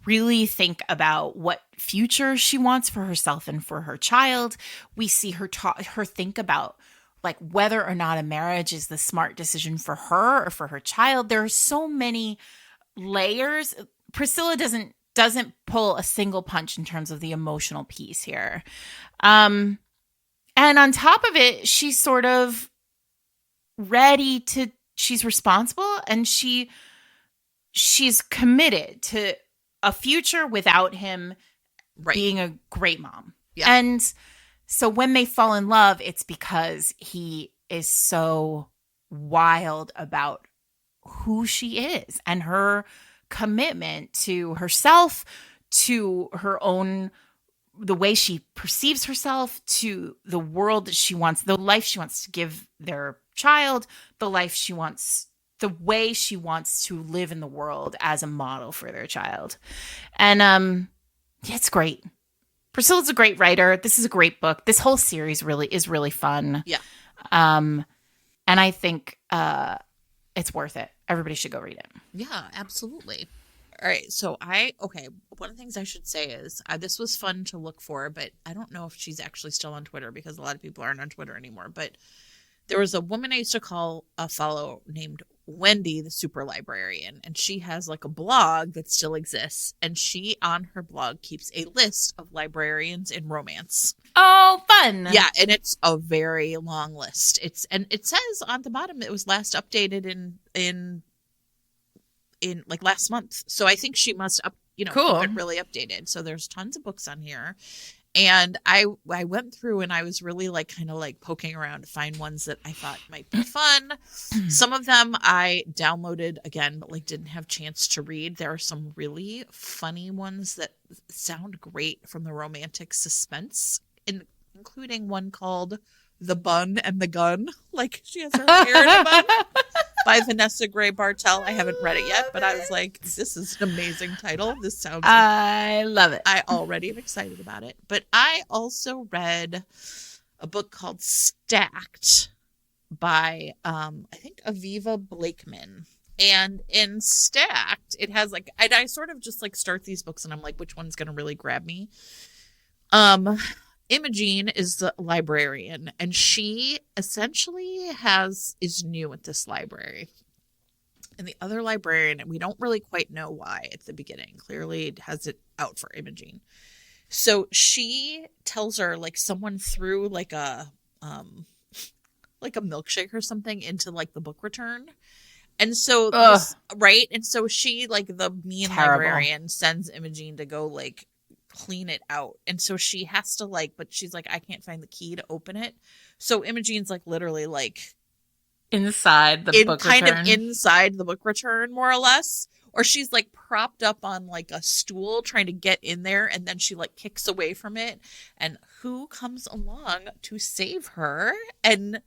really think about what future she wants for herself and for her child. We see her think about like whether or not a marriage is the smart decision for her or for her child. There are so many layers. Priscilla doesn't pull a single punch in terms of the emotional piece here. And on top of it, she's sort of she's responsible and she's committed to a future without him being a great mom. Yeah. And so when they fall in love, it's because he is so wild about who she is and her commitment to herself, to her own, the way she perceives herself, to the world that she wants, the life she wants to give their child, the way she wants to live in the world as a model for their child. And it's great. Priscilla's a great writer. This is a great book. This whole series really is really fun. Yeah. And I think it's worth it. Everybody should go read it. Yeah, absolutely. All right. So one of the things I should say is this was fun to look for, but I don't know if she's actually still on Twitter because a lot of people aren't on Twitter anymore. But there was a woman I used to follow named Wendy, the super librarian, and she has like a blog that still exists. And she on her blog keeps a list of librarians in romance. Oh, fun. Yeah, and it's a very long list. It says on the bottom it was last updated in like last month. So I think she must cool. keep it really updated. So there's tons of books on here. And I went through and I was really like kind of like poking around to find ones that I thought might be fun. Some of them I downloaded again, but like didn't have chance to read. There are some really funny ones that sound great from the romantic suspense, including one called The Bun and the Gun. Like she has her hair in a bun. By Vanessa Gray Bartel. I haven't read it yet, but I was like, this is an amazing title. This sounds I love it. I already am excited about it. But I also read a book called Stacked by I think Aviva Blakeman. And in Stacked, it has like I sort of just like start these books and I'm like, which one's gonna really grab me? Imogene is the librarian, and she essentially is new at this library. And the other librarian, and we don't really quite know why at the beginning, clearly has it out for Imogene. So she tells her like someone threw like a milkshake or something into like the book return. And so right? And so she like the mean librarian sends Imogene to go like clean it out, and so she has to like, but she's like, I can't find the key to open it. So Imogene's like literally like inside the book return, kind of inside the book return, more or less, or she's like propped up on like a stool trying to get in there, and then she like kicks away from it, and who comes along to save her? And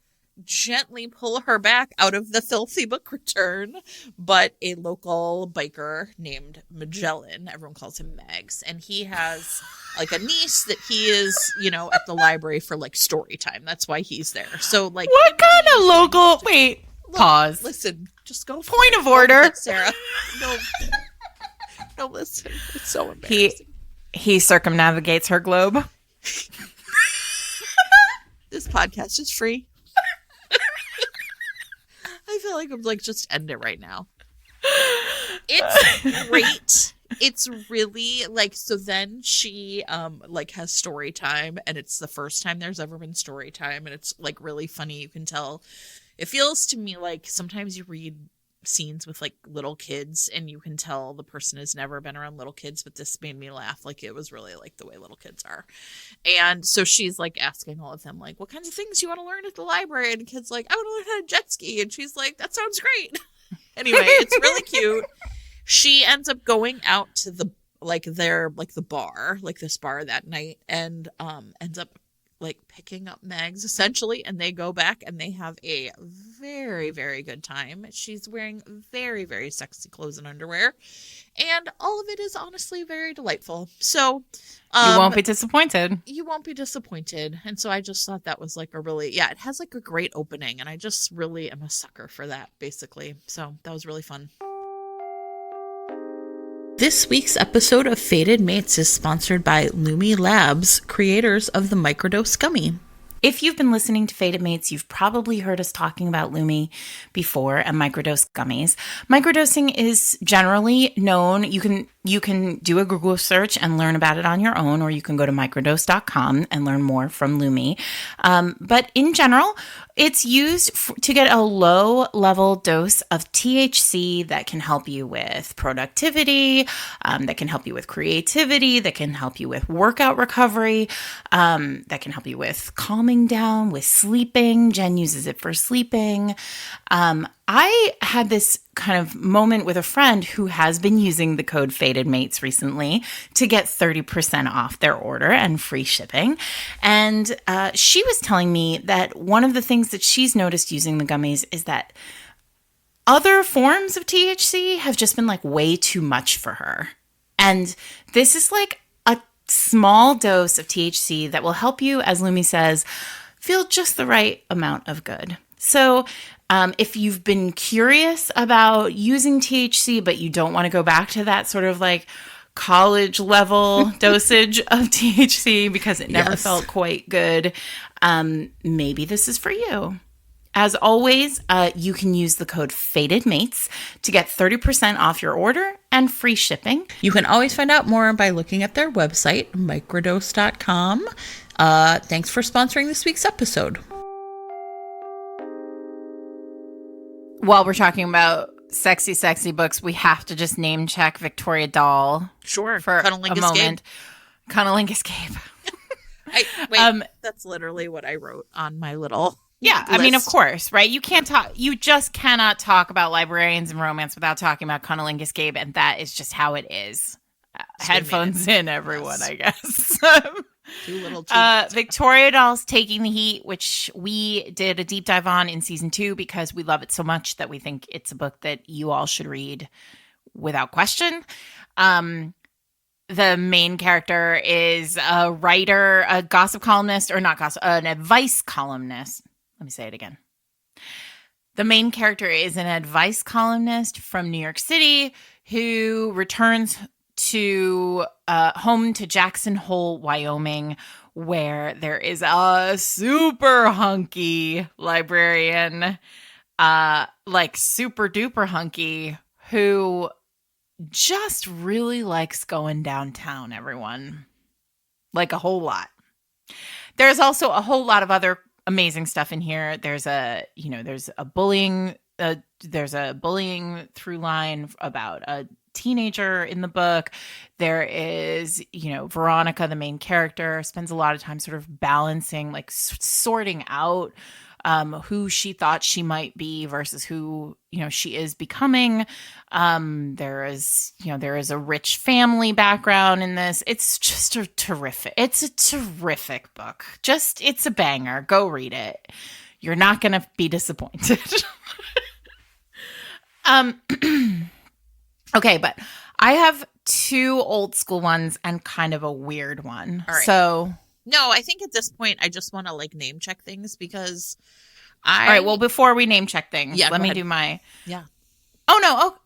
gently pull her back out of the filthy book return, but a local biker named Magellan, everyone calls him Mags, and he has like a niece that he is, at the library for like story time. That's why he's there. So like, what kind of local? Wait, pause. Listen, just go. Point of order, Sarah. No, listen. It's so embarrassing. He circumnavigates her globe. This podcast is free. I feel like I'm like, just end it right now. It's great. It's really like, so then she like has story time, and it's the first time there's ever been story time, and it's like really funny. You can tell. It feels to me like sometimes you read scenes with like little kids and you can tell the person has never been around little kids, but this made me laugh. Like it was really like the way little kids are. And so she's like asking all of them like, what kinds of things you want to learn at the library? And the kid's like, I want to learn how to jet ski. And she's like, that sounds great. Anyway, it's really cute. She ends up going out to the the bar, like this bar that night, and ends up like picking up Megs essentially, and they go back and they have a very, very good time. She's wearing very, very sexy clothes and underwear, and all of it is honestly very delightful. So you won't be disappointed. You won't be disappointed. And so I just thought that was like it has like a great opening, and I just really am a sucker for that basically. So that was really fun. This week's episode of Fated Mates is sponsored by Lumi Labs, creators of the Microdose Gummy. If you've been listening to Fated Mates, you've probably heard us talking about Lumi before and microdose gummies. Microdosing is generally known. You can do a Google search and learn about it on your own, or you can go to microdose.com and learn more from Lumi. But in general, it's used to get a low-level dose of THC that can help you with productivity, that can help you with creativity, that can help you with workout recovery, that can help you with calming down, with sleeping. Jen uses it for sleeping. I had this kind of moment with a friend who has been using the code Fated Mates recently to get 30% off their order and free shipping. And she was telling me that one of the things that she's noticed using the gummies is that other forms of THC have just been like way too much for her. And this is like a small dose of THC that will help you, as Lumi says, feel just the right amount of good. So if you've been curious about using THC, but you don't want to go back to that sort of like college level dosage of THC because it never felt quite good, maybe this is for you. As always, you can use the code FATEDMATES to get 30% off your order and free shipping. You can always find out more by looking at their website, microdose.com. Thanks for sponsoring this week's episode. While we're talking about sexy, sexy books, we have to just name check Victoria Dahl. Sure. For Cunnilingus a moment. Cunnilingus Gabe. That's literally what I wrote on my little... Yeah, list. I mean, of course, right? You just cannot talk about librarians and romance without talking about Cunnilingus Gabe, and that is just how it is. Headphones in, everyone, yes. I guess. Too little. Victoria Dahl's Taking the Heat, which we did a deep dive on in season 2 because we love it so much that we think it's a book that you all should read without question. The main character is a writer, a gossip columnist, or not gossip, an advice columnist. Let me say it again. The main character is an advice columnist from New York City who returns to home to Jackson Hole, Wyoming, where there is a super hunky librarian, like super duper hunky, who just really likes going downtown, everyone. Like a whole lot. There's also a whole lot of other amazing stuff in here. There's a bullying through line about a teenager in the book. There is, Veronica, the main character, spends a lot of time sort of balancing, like sorting out who she thought she might be versus who, she is becoming. There is a rich family background in this. It's just it's a terrific book. It's a banger. Go read it. You're not going to be disappointed. Okay, but I have 2 old school ones and kind of a weird one. All right. So, No, I think at this point I just want to like name check things because all right. Well, before we name check things, Yeah, let go me ahead. do my. Yeah. Oh no.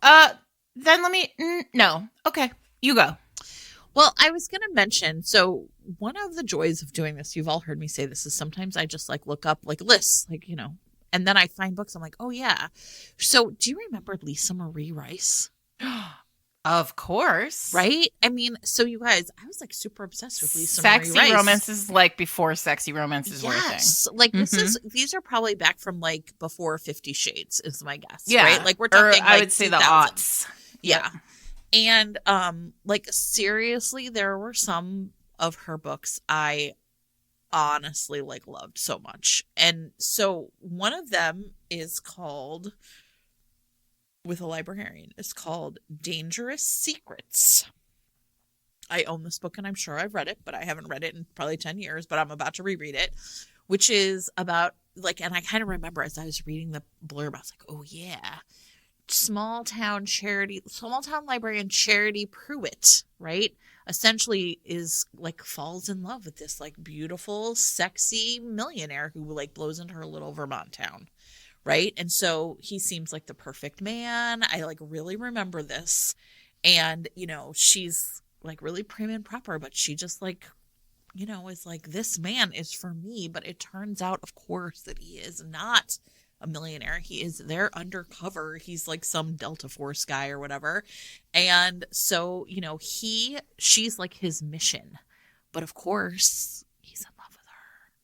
Then let me. No. Okay, you go. Well, I was going to mention, so one of the joys of doing this, you've all heard me say this, is sometimes I just like look up like lists, like, you know, and then I find books. I'm like, oh yeah. So do you remember Lisa Marie Rice? Of course. Right? I mean, so you guys, I was like super obsessed with Lisa Sexy Marie Rice. romances, like before sexy romances were a thing. Yes. Like these are probably back from like before 50 Shades is my guess. Yeah. Right? Like we're talking I like would say the 2000s. aughts. Yeah. And like seriously, there were some of her books I honestly like loved so much. And so one of them is called, with a librarian, is called Dangerous Secrets. I own this book and I'm sure I've read it, but I haven't read it in probably 10 years, but I'm about to reread it, which is about like, and I kind of remember as I was reading the blurb, I was like, oh yeah, small town librarian Charity Pruitt, right? Essentially is like falls in love with this like beautiful, sexy millionaire who like blows into her little Vermont town. Right. And so he seems like the perfect man. I like really remember this. And, you know, she's like really prim and proper, but she just like, you know, is like, this man is for me. But it turns out, of course, that he is not a millionaire. He is there undercover. He's like some Delta Force guy or whatever. And so, you know, she's like his mission. But of course, he's in love with her.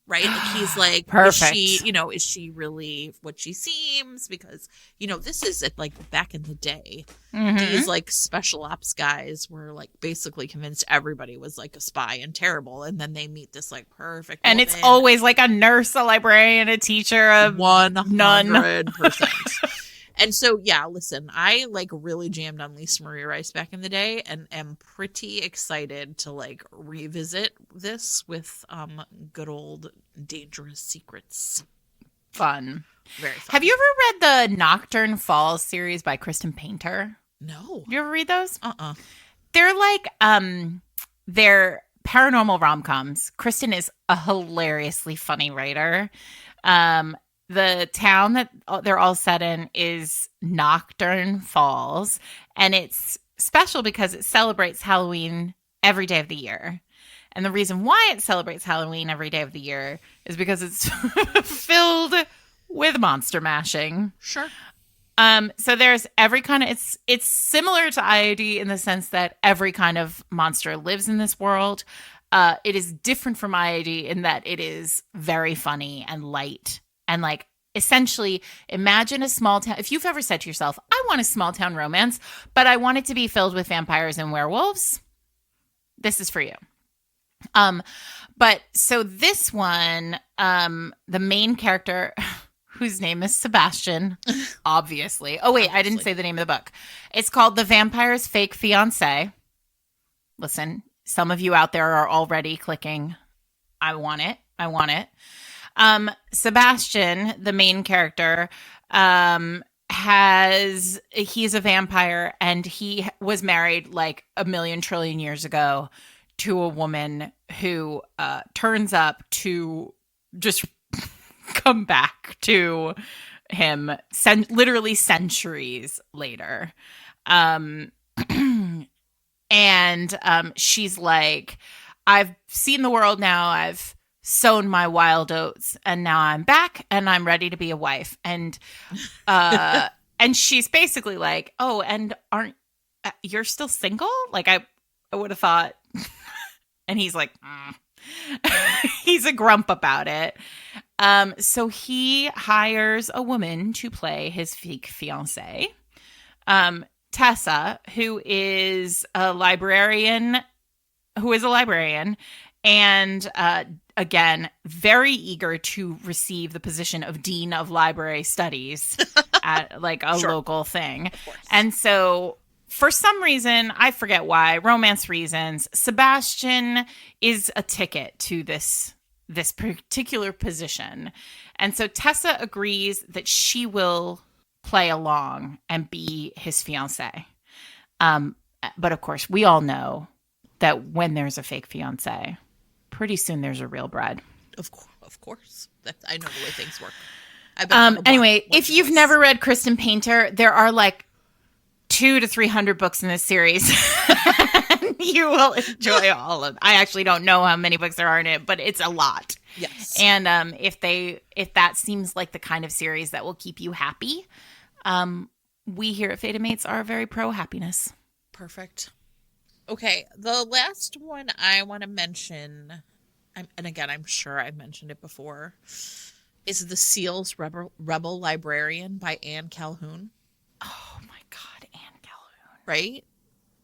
Right? Like he's like, Perfect. is she really what she seems? Because, you know, this is like back in the day. Mhm. These like special ops guys were like basically convinced everybody was like a spy and terrible. And then they meet this like perfect And woman. it's always like a nurse, a librarian, a teacher, a 100%. And so, yeah, listen, I like really jammed on Lisa Marie Rice back in the day and am pretty excited to like revisit this with good old Dangerous Secrets. fun. Very fun. Have you ever read the Nocturne Falls series by Kristen Painter? No. Did you ever read those? Uh-uh. They're like they're paranormal rom-coms. Kristen is a hilariously funny writer. The town that they're all set in is Nocturne Falls, and it's special because it celebrates Halloween every day of the year. And the reason why it celebrates Halloween every day of the year is because it's filled with monster mashing. Sure. So there's every kind of it's similar to IOD in the sense that every kind of monster lives in this world. It is different from IOD in that it is very funny and light and like essentially imagine a small town. If you've ever said to yourself, I want a small town romance, but I want it to be filled with vampires and werewolves, this is for you. But so this one, the main character whose name is Sebastian, obviously. Oh, wait, I didn't say the name of the book. It's called The Vampire's Fake Fiancé. Listen, some of you out there are already clicking, I want it. I want it. Sebastian, the main character, he's a vampire and he was married like a million trillion years ago to a woman who turns up to just come back to him literally centuries later. And she's like, I've seen the world now. I've sown my wild oats and now I'm back and I'm ready to be a wife. And she's basically like, oh, and you're still single? Like I would have thought. And he's like, he's a grump about it. So he hires a woman to play his fake fiancée, Tessa, who is a librarian, and again, very eager to receive the position of Dean of Library Studies at like a local thing. And so for some reason, I forget why, romance reasons, Sebastian is a ticket to this particular position. And so Tessa agrees that she will play along and be his fiancé. But of course, we all know that when there's a fake fiancé, pretty soon there's a real bride. Of course. I know the way things work. Anyway, if you've never read Kristen Painter, there are like 200 to 300 books in this series. You will enjoy all of them. I actually don't know how many books there are in it, but it's a lot. Yes. And if that seems like the kind of series that will keep you happy, we here at Fated Mates are very pro happiness. Perfect. Okay, the last one I want to mention, and again, I'm sure I've mentioned it before, is The Seals Rebel Librarian by Anne Calhoun. Oh my God, Anne Calhoun. Right?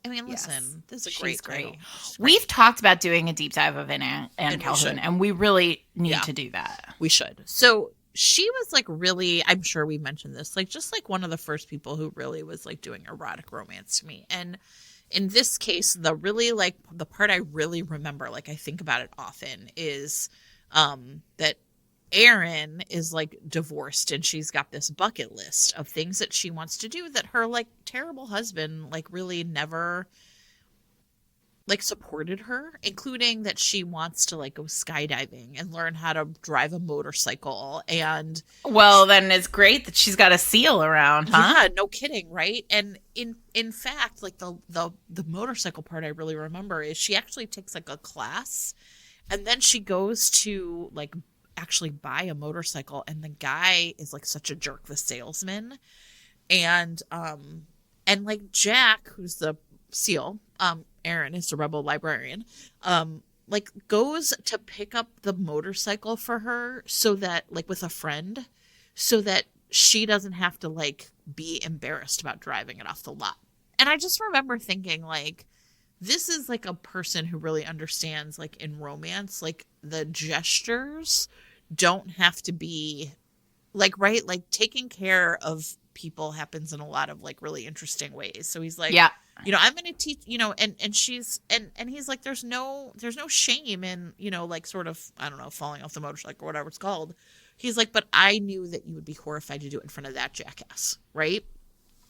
I mean, listen, Yes. this is a She's great title. great. We've talked about doing a deep dive of Anne And we Calhoun, should. and we really need Yeah. to do that. We should. So she was like really, I'm sure we mentioned this, like just like one of the first people who really was like doing erotic romance to me. And in this case, the really like the part I really remember, like I think about it often, is that Erin is like divorced and she's got this bucket list of things that she wants to do that her like terrible husband like really never like supported her, including that she wants to like go skydiving and learn how to drive a motorcycle. And Well, then it's great that she's got a seal around, huh? yeah, no kidding, right? And in fact, like the motorcycle part I really remember is she actually takes like a class and then she goes to like actually buy a motorcycle, and the guy is like such a jerk, the salesman. And like Jack, who's the seal, Erin is the rebel librarian, like goes to pick up the motorcycle for her so that like with a friend, so that she doesn't have to like be embarrassed about driving it off the lot. And I just remember thinking like, this is like a person who really understands like in romance, like the gestures don't have to be like, right, like taking care of people happens in a lot of like really interesting ways. So he's like, Yeah. you know, I'm going to teach, you know, and she's, and he's like, there's no shame in, you know, like sort of, I don't know, falling off the motorcycle or whatever it's called. He's like, but I knew that you would be horrified to do it in front of that jackass. Right.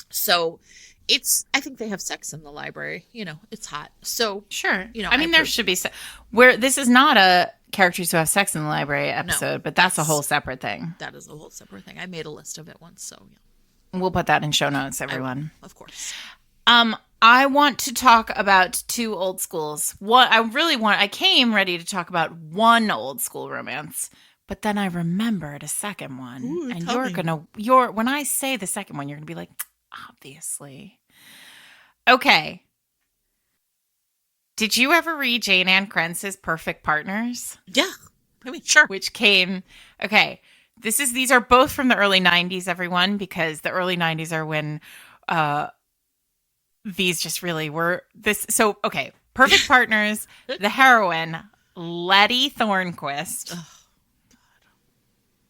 So I think they have sex in the library, you know, it's hot. So Sure. You know, I mean, I there approve. should be where this is not a characters who have sex in the library episode, but that's a whole separate thing. that is a whole separate thing. I made a list of it once. So yeah, We'll put that in show notes, everyone. of course. I want to talk about two old schools. I came ready to talk about one old school romance, but then I remembered a second one. Ooh, and tell me. when I say the second one, you're going to be like, obviously. Okay. Did you ever read Jane Ann Krentz's Perfect Partners? Yeah. I mean, sure. Which came, okay. These are both from the early 90s, everyone, because the early 90s are when these just really were this. So, okay. Perfect Partners, the heroine, Letty Thornquist,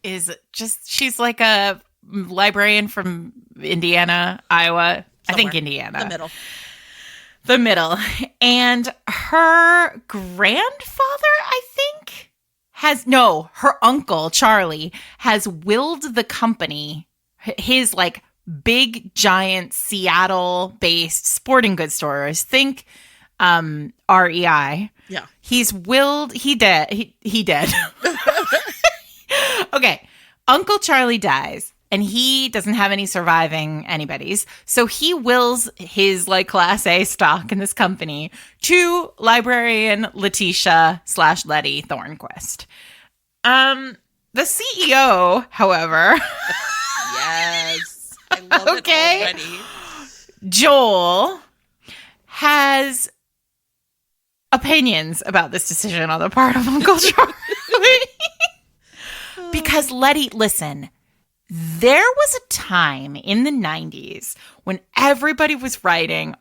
she's like a librarian from Indiana, Iowa. I think Somewhere. Indiana. The middle. And her grandfather, I think, her uncle, Charlie, has willed the company, his like big, giant Seattle-based sporting goods stores. Think REI. Yeah. He dead. Okay. Uncle Charlie dies. And he doesn't have any surviving anybody's. So he wills his like class A stock in this company to librarian Letitia / Letty Thornquist. The CEO, however. Yes. I love Okay. it already. Joel has opinions about this decision on the part of Uncle Charlie. Because Letty, listen. There was a time in the 90s when everybody was writing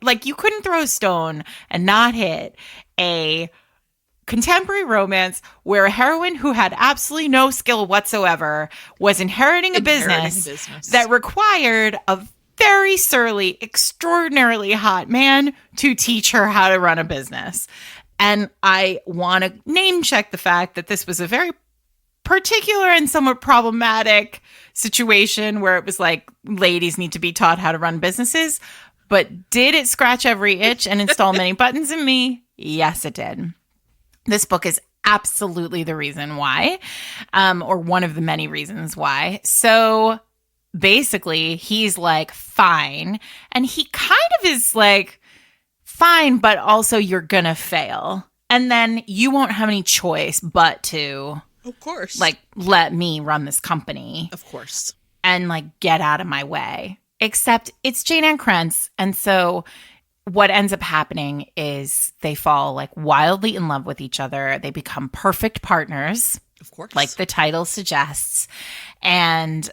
like you couldn't throw a stone and not hit a contemporary romance where a heroine who had absolutely no skill whatsoever was inheriting a business that required a very surly, extraordinarily hot man to teach her how to run a business. And I want to name check the fact that this was a very particular and somewhat problematic situation where it was like ladies need to be taught how to run businesses. But did it scratch every itch and install many buttons in me? Yes, it did. This book is absolutely the reason why, or one of the many reasons why. So basically, he's like, fine. And he kind of is like, fine, but also you're going to fail. And then you won't have any choice but to, of course, like, let me run this company. Of course. And like, get out of my way. Except it's Jane Ann Krentz. And so what ends up happening is they fall like wildly in love with each other. They become perfect partners. Of course. Like the title suggests. And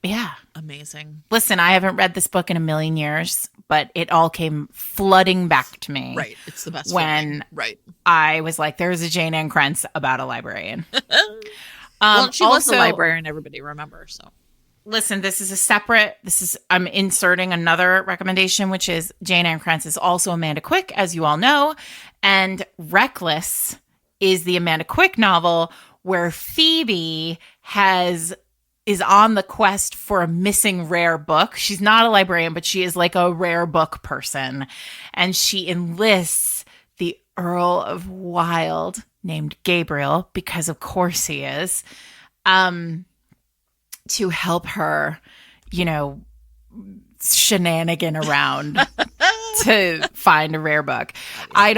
yeah. Amazing. Listen, I haven't read this book in a million years, but it all came flooding back to me. Right. It's the best when right. I was like, there's a Jane Ann Krentz about a librarian. Well, she was also, a librarian, everybody remembers, so. Listen, I'm inserting another recommendation, which is Jane Ann Krentz is also Amanda Quick, as you all know. And Reckless is the Amanda Quick novel where Phoebe is on the quest for a missing rare book. She's not a librarian, but she is like a rare book person. And she enlists the Earl of Wild, named Gabriel, because of course he is, to help her, shenanigan around to find a rare book. I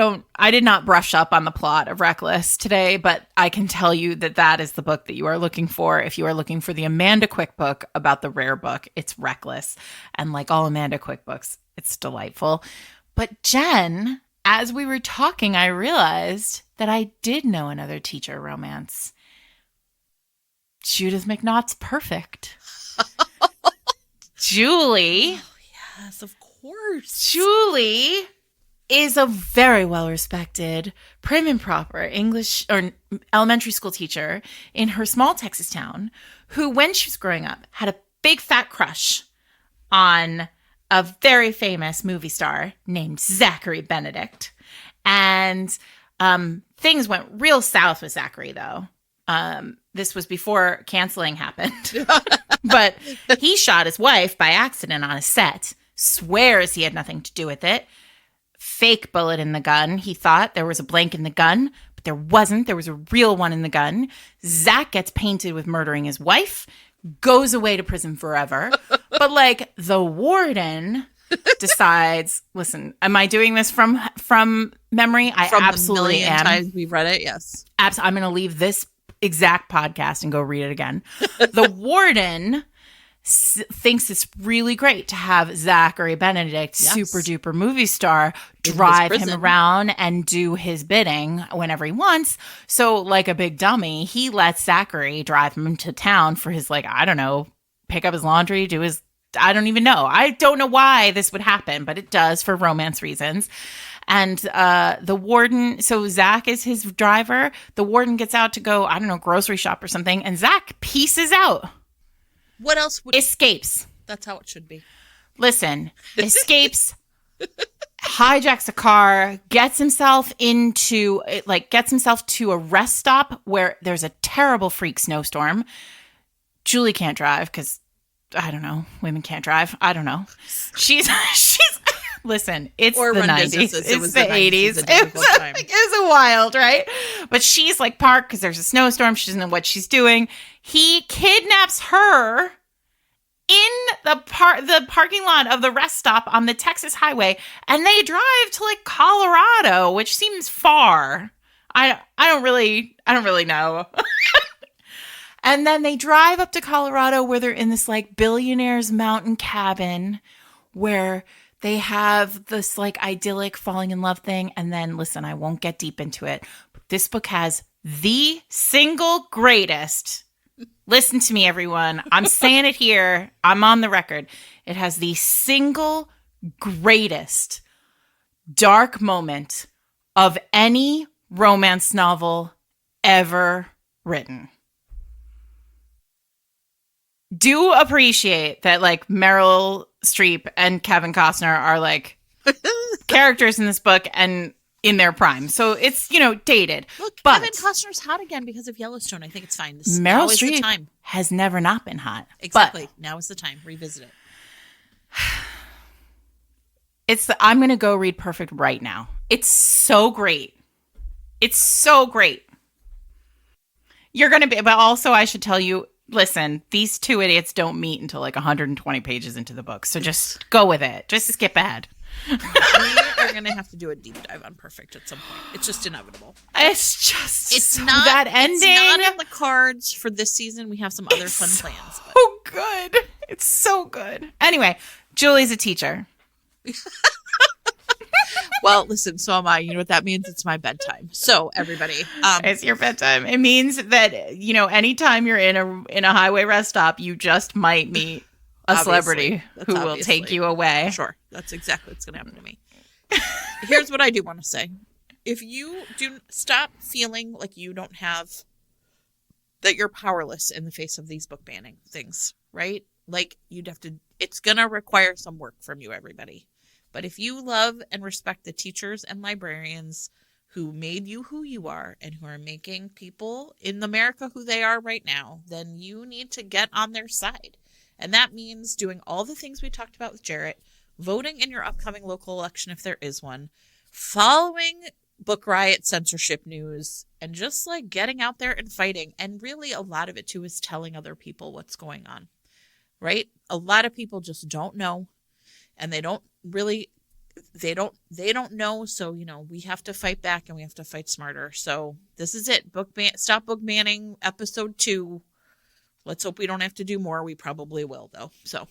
did not brush up on the plot of Reckless today, but I can tell you that is the book that you are looking for. If you are looking for the Amanda Quick book about the rare book, it's Reckless. And like all Amanda Quick books, it's delightful. But Jen, as we were talking, I realized that I did know another teacher romance. Judith McNaught's Perfect. Julie. Oh, yes, of course. Julie is a very well-respected, prim and proper English or elementary school teacher in her small Texas town who, when she was growing up, had a big fat crush on a very famous movie star named Zachary Benedict. And things went real south with Zachary, though. This was before canceling happened. But he shot his wife by accident on a set, swears he had nothing to do with it. Fake bullet in the gun. He thought there was a blank in the gun, but there wasn't. There was a real one in the gun. Zach gets painted with murdering his wife, goes away to prison forever. But like the warden decides, listen, am I doing this from memory? I absolutely am. The million times we've read it, yes. I'm going to leave this exact podcast and go read it again. The warden thinks it's really great to have Zachary Benedict, yes, super duper movie star, drive him around and do his bidding whenever he wants. So like a big dummy, he lets Zachary drive him to town for his, like, I don't know, pick up his laundry, do his, I don't even know. I don't know why this would happen, but it does for romance reasons. And the warden, so Zach is his driver. The warden gets out to go, I don't know, grocery shop or something. And Zach pieces out. What else would... Escapes. That's how it should be. Listen, escapes, hijacks a car, gets himself to a rest stop where there's a terrible freak snowstorm. Julie can't drive because, I don't know, women can't drive. I don't know. She's listen, it's or the 90s. It was the 80s. It was a wild, right? But she's like parked because there's a snowstorm. She doesn't know what she's doing. He kidnaps her in the parking lot of the rest stop on the Texas highway, and they drive to like Colorado, which seems far. I don't really know. And then they drive up to Colorado where they're in this like billionaire's mountain cabin where they have this like idyllic falling in love thing. And then, listen, I won't get deep into it, but this book has the single greatest. Listen to me, everyone. I'm saying it here. I'm on the record. It has the single greatest dark moment of any romance novel ever written. Do appreciate that like Meryl Streep and Kevin Costner are like characters in this book, and in their prime. So it's, dated. Look, but Kevin Costner's hot again because of Yellowstone. I think it's fine. Meryl now is the Streep time. has never not been hot. Exactly. Now is the time. Revisit it. I'm going to go read Perfect right now. It's so great. It's so great. You're going to be, but also I should tell you, listen, these two idiots don't meet until like 120 pages into the book. So just go with it. Just skip ahead. We are going to have to do a deep dive on Perfect at some point. It's just inevitable. It's not that ending. It's not in the cards for this season. We have some other fun plans. But. Oh, good. It's so good. Anyway, Julie's a teacher. Well, listen, so am I. You know what that means? It's my bedtime. So, everybody. It's your bedtime. It means that, anytime you're in a highway rest stop, you just might meet a celebrity who will take you away. Sure. That's exactly what's going to happen to me. Here's what I do want to say. If you do stop feeling like you don't have, that you're powerless in the face of these book banning things, right? Like you'd have to, it's going to require some work from you, everybody. But if you love and respect the teachers and librarians who made you who you are and who are making people in America who they are right now, then you need to get on their side. And that means doing all the things we talked about with Jarrett, voting in your upcoming local election if there is one, following Book Riot censorship news, and just like getting out there and fighting. And really a lot of it too is telling other people what's going on, right? A lot of people just don't know, and they don't know. So, we have to fight back and we have to fight smarter. So this is it. Stop book banning episode 2. Let's hope we don't have to do more. We probably will though. So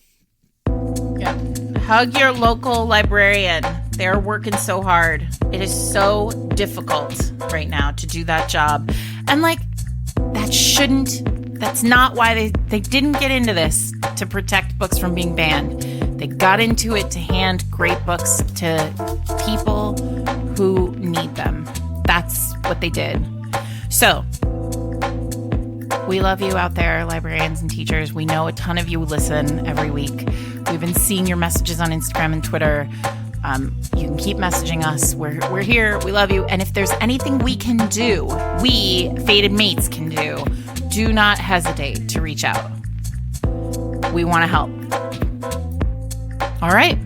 yeah. Hug your local librarian. They're working so hard. It is so difficult right now to do that job. And that's not why they didn't get into this to protect books from being banned. They got into it to hand great books to people who need them. That's what they did. So, we love you out there, librarians and teachers. We know a ton of you listen every week. We've been seeing your messages on Instagram and Twitter. You can keep messaging us. We're here. We love you. And if there's anything we can do, we, Fated Mates, can do not hesitate to reach out. We want to help. All right.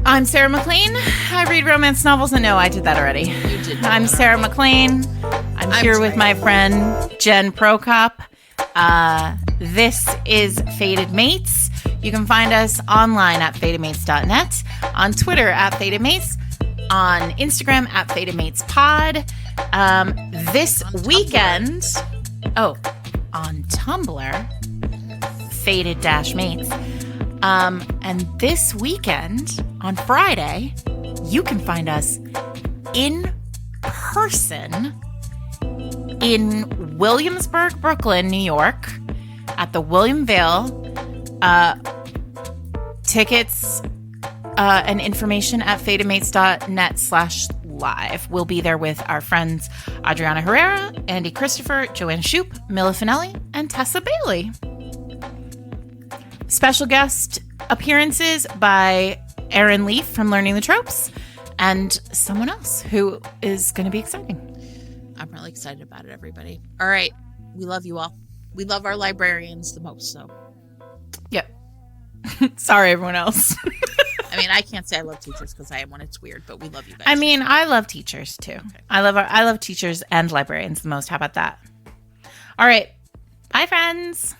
I'm Sarah McLean. I read romance novels. And no, I did that already. You did. I'm Sarah McLean. I'm here with my friend Jen Prokop. This is Fated Mates. You can find us online at fatedmates.net, on Twitter at fatedmates, on Instagram at fatedmatespod. This weekend, on Tumblr, fated-mates. And this weekend, on Friday, you can find us in person in Williamsburg, Brooklyn, New York, at the William Vale. Tickets and information at fatedmates.net/live. We'll be there with our friends Adriana Herrera, Andy Christopher, Joanne Shoup, Mila Finelli, and Tessa Bailey. Special guest appearances by Erin Leaf from Learning the Tropes and someone else who is going to be exciting. I'm really excited about it, everybody. All right. We love you all. We love our librarians the most, so. Yep. Sorry, everyone else. I mean, I can't say I love teachers because I am one. It's weird, but we love you guys. I mean, I love teachers too. Okay. I love teachers and librarians the most. How about that? All right. Bye, friends.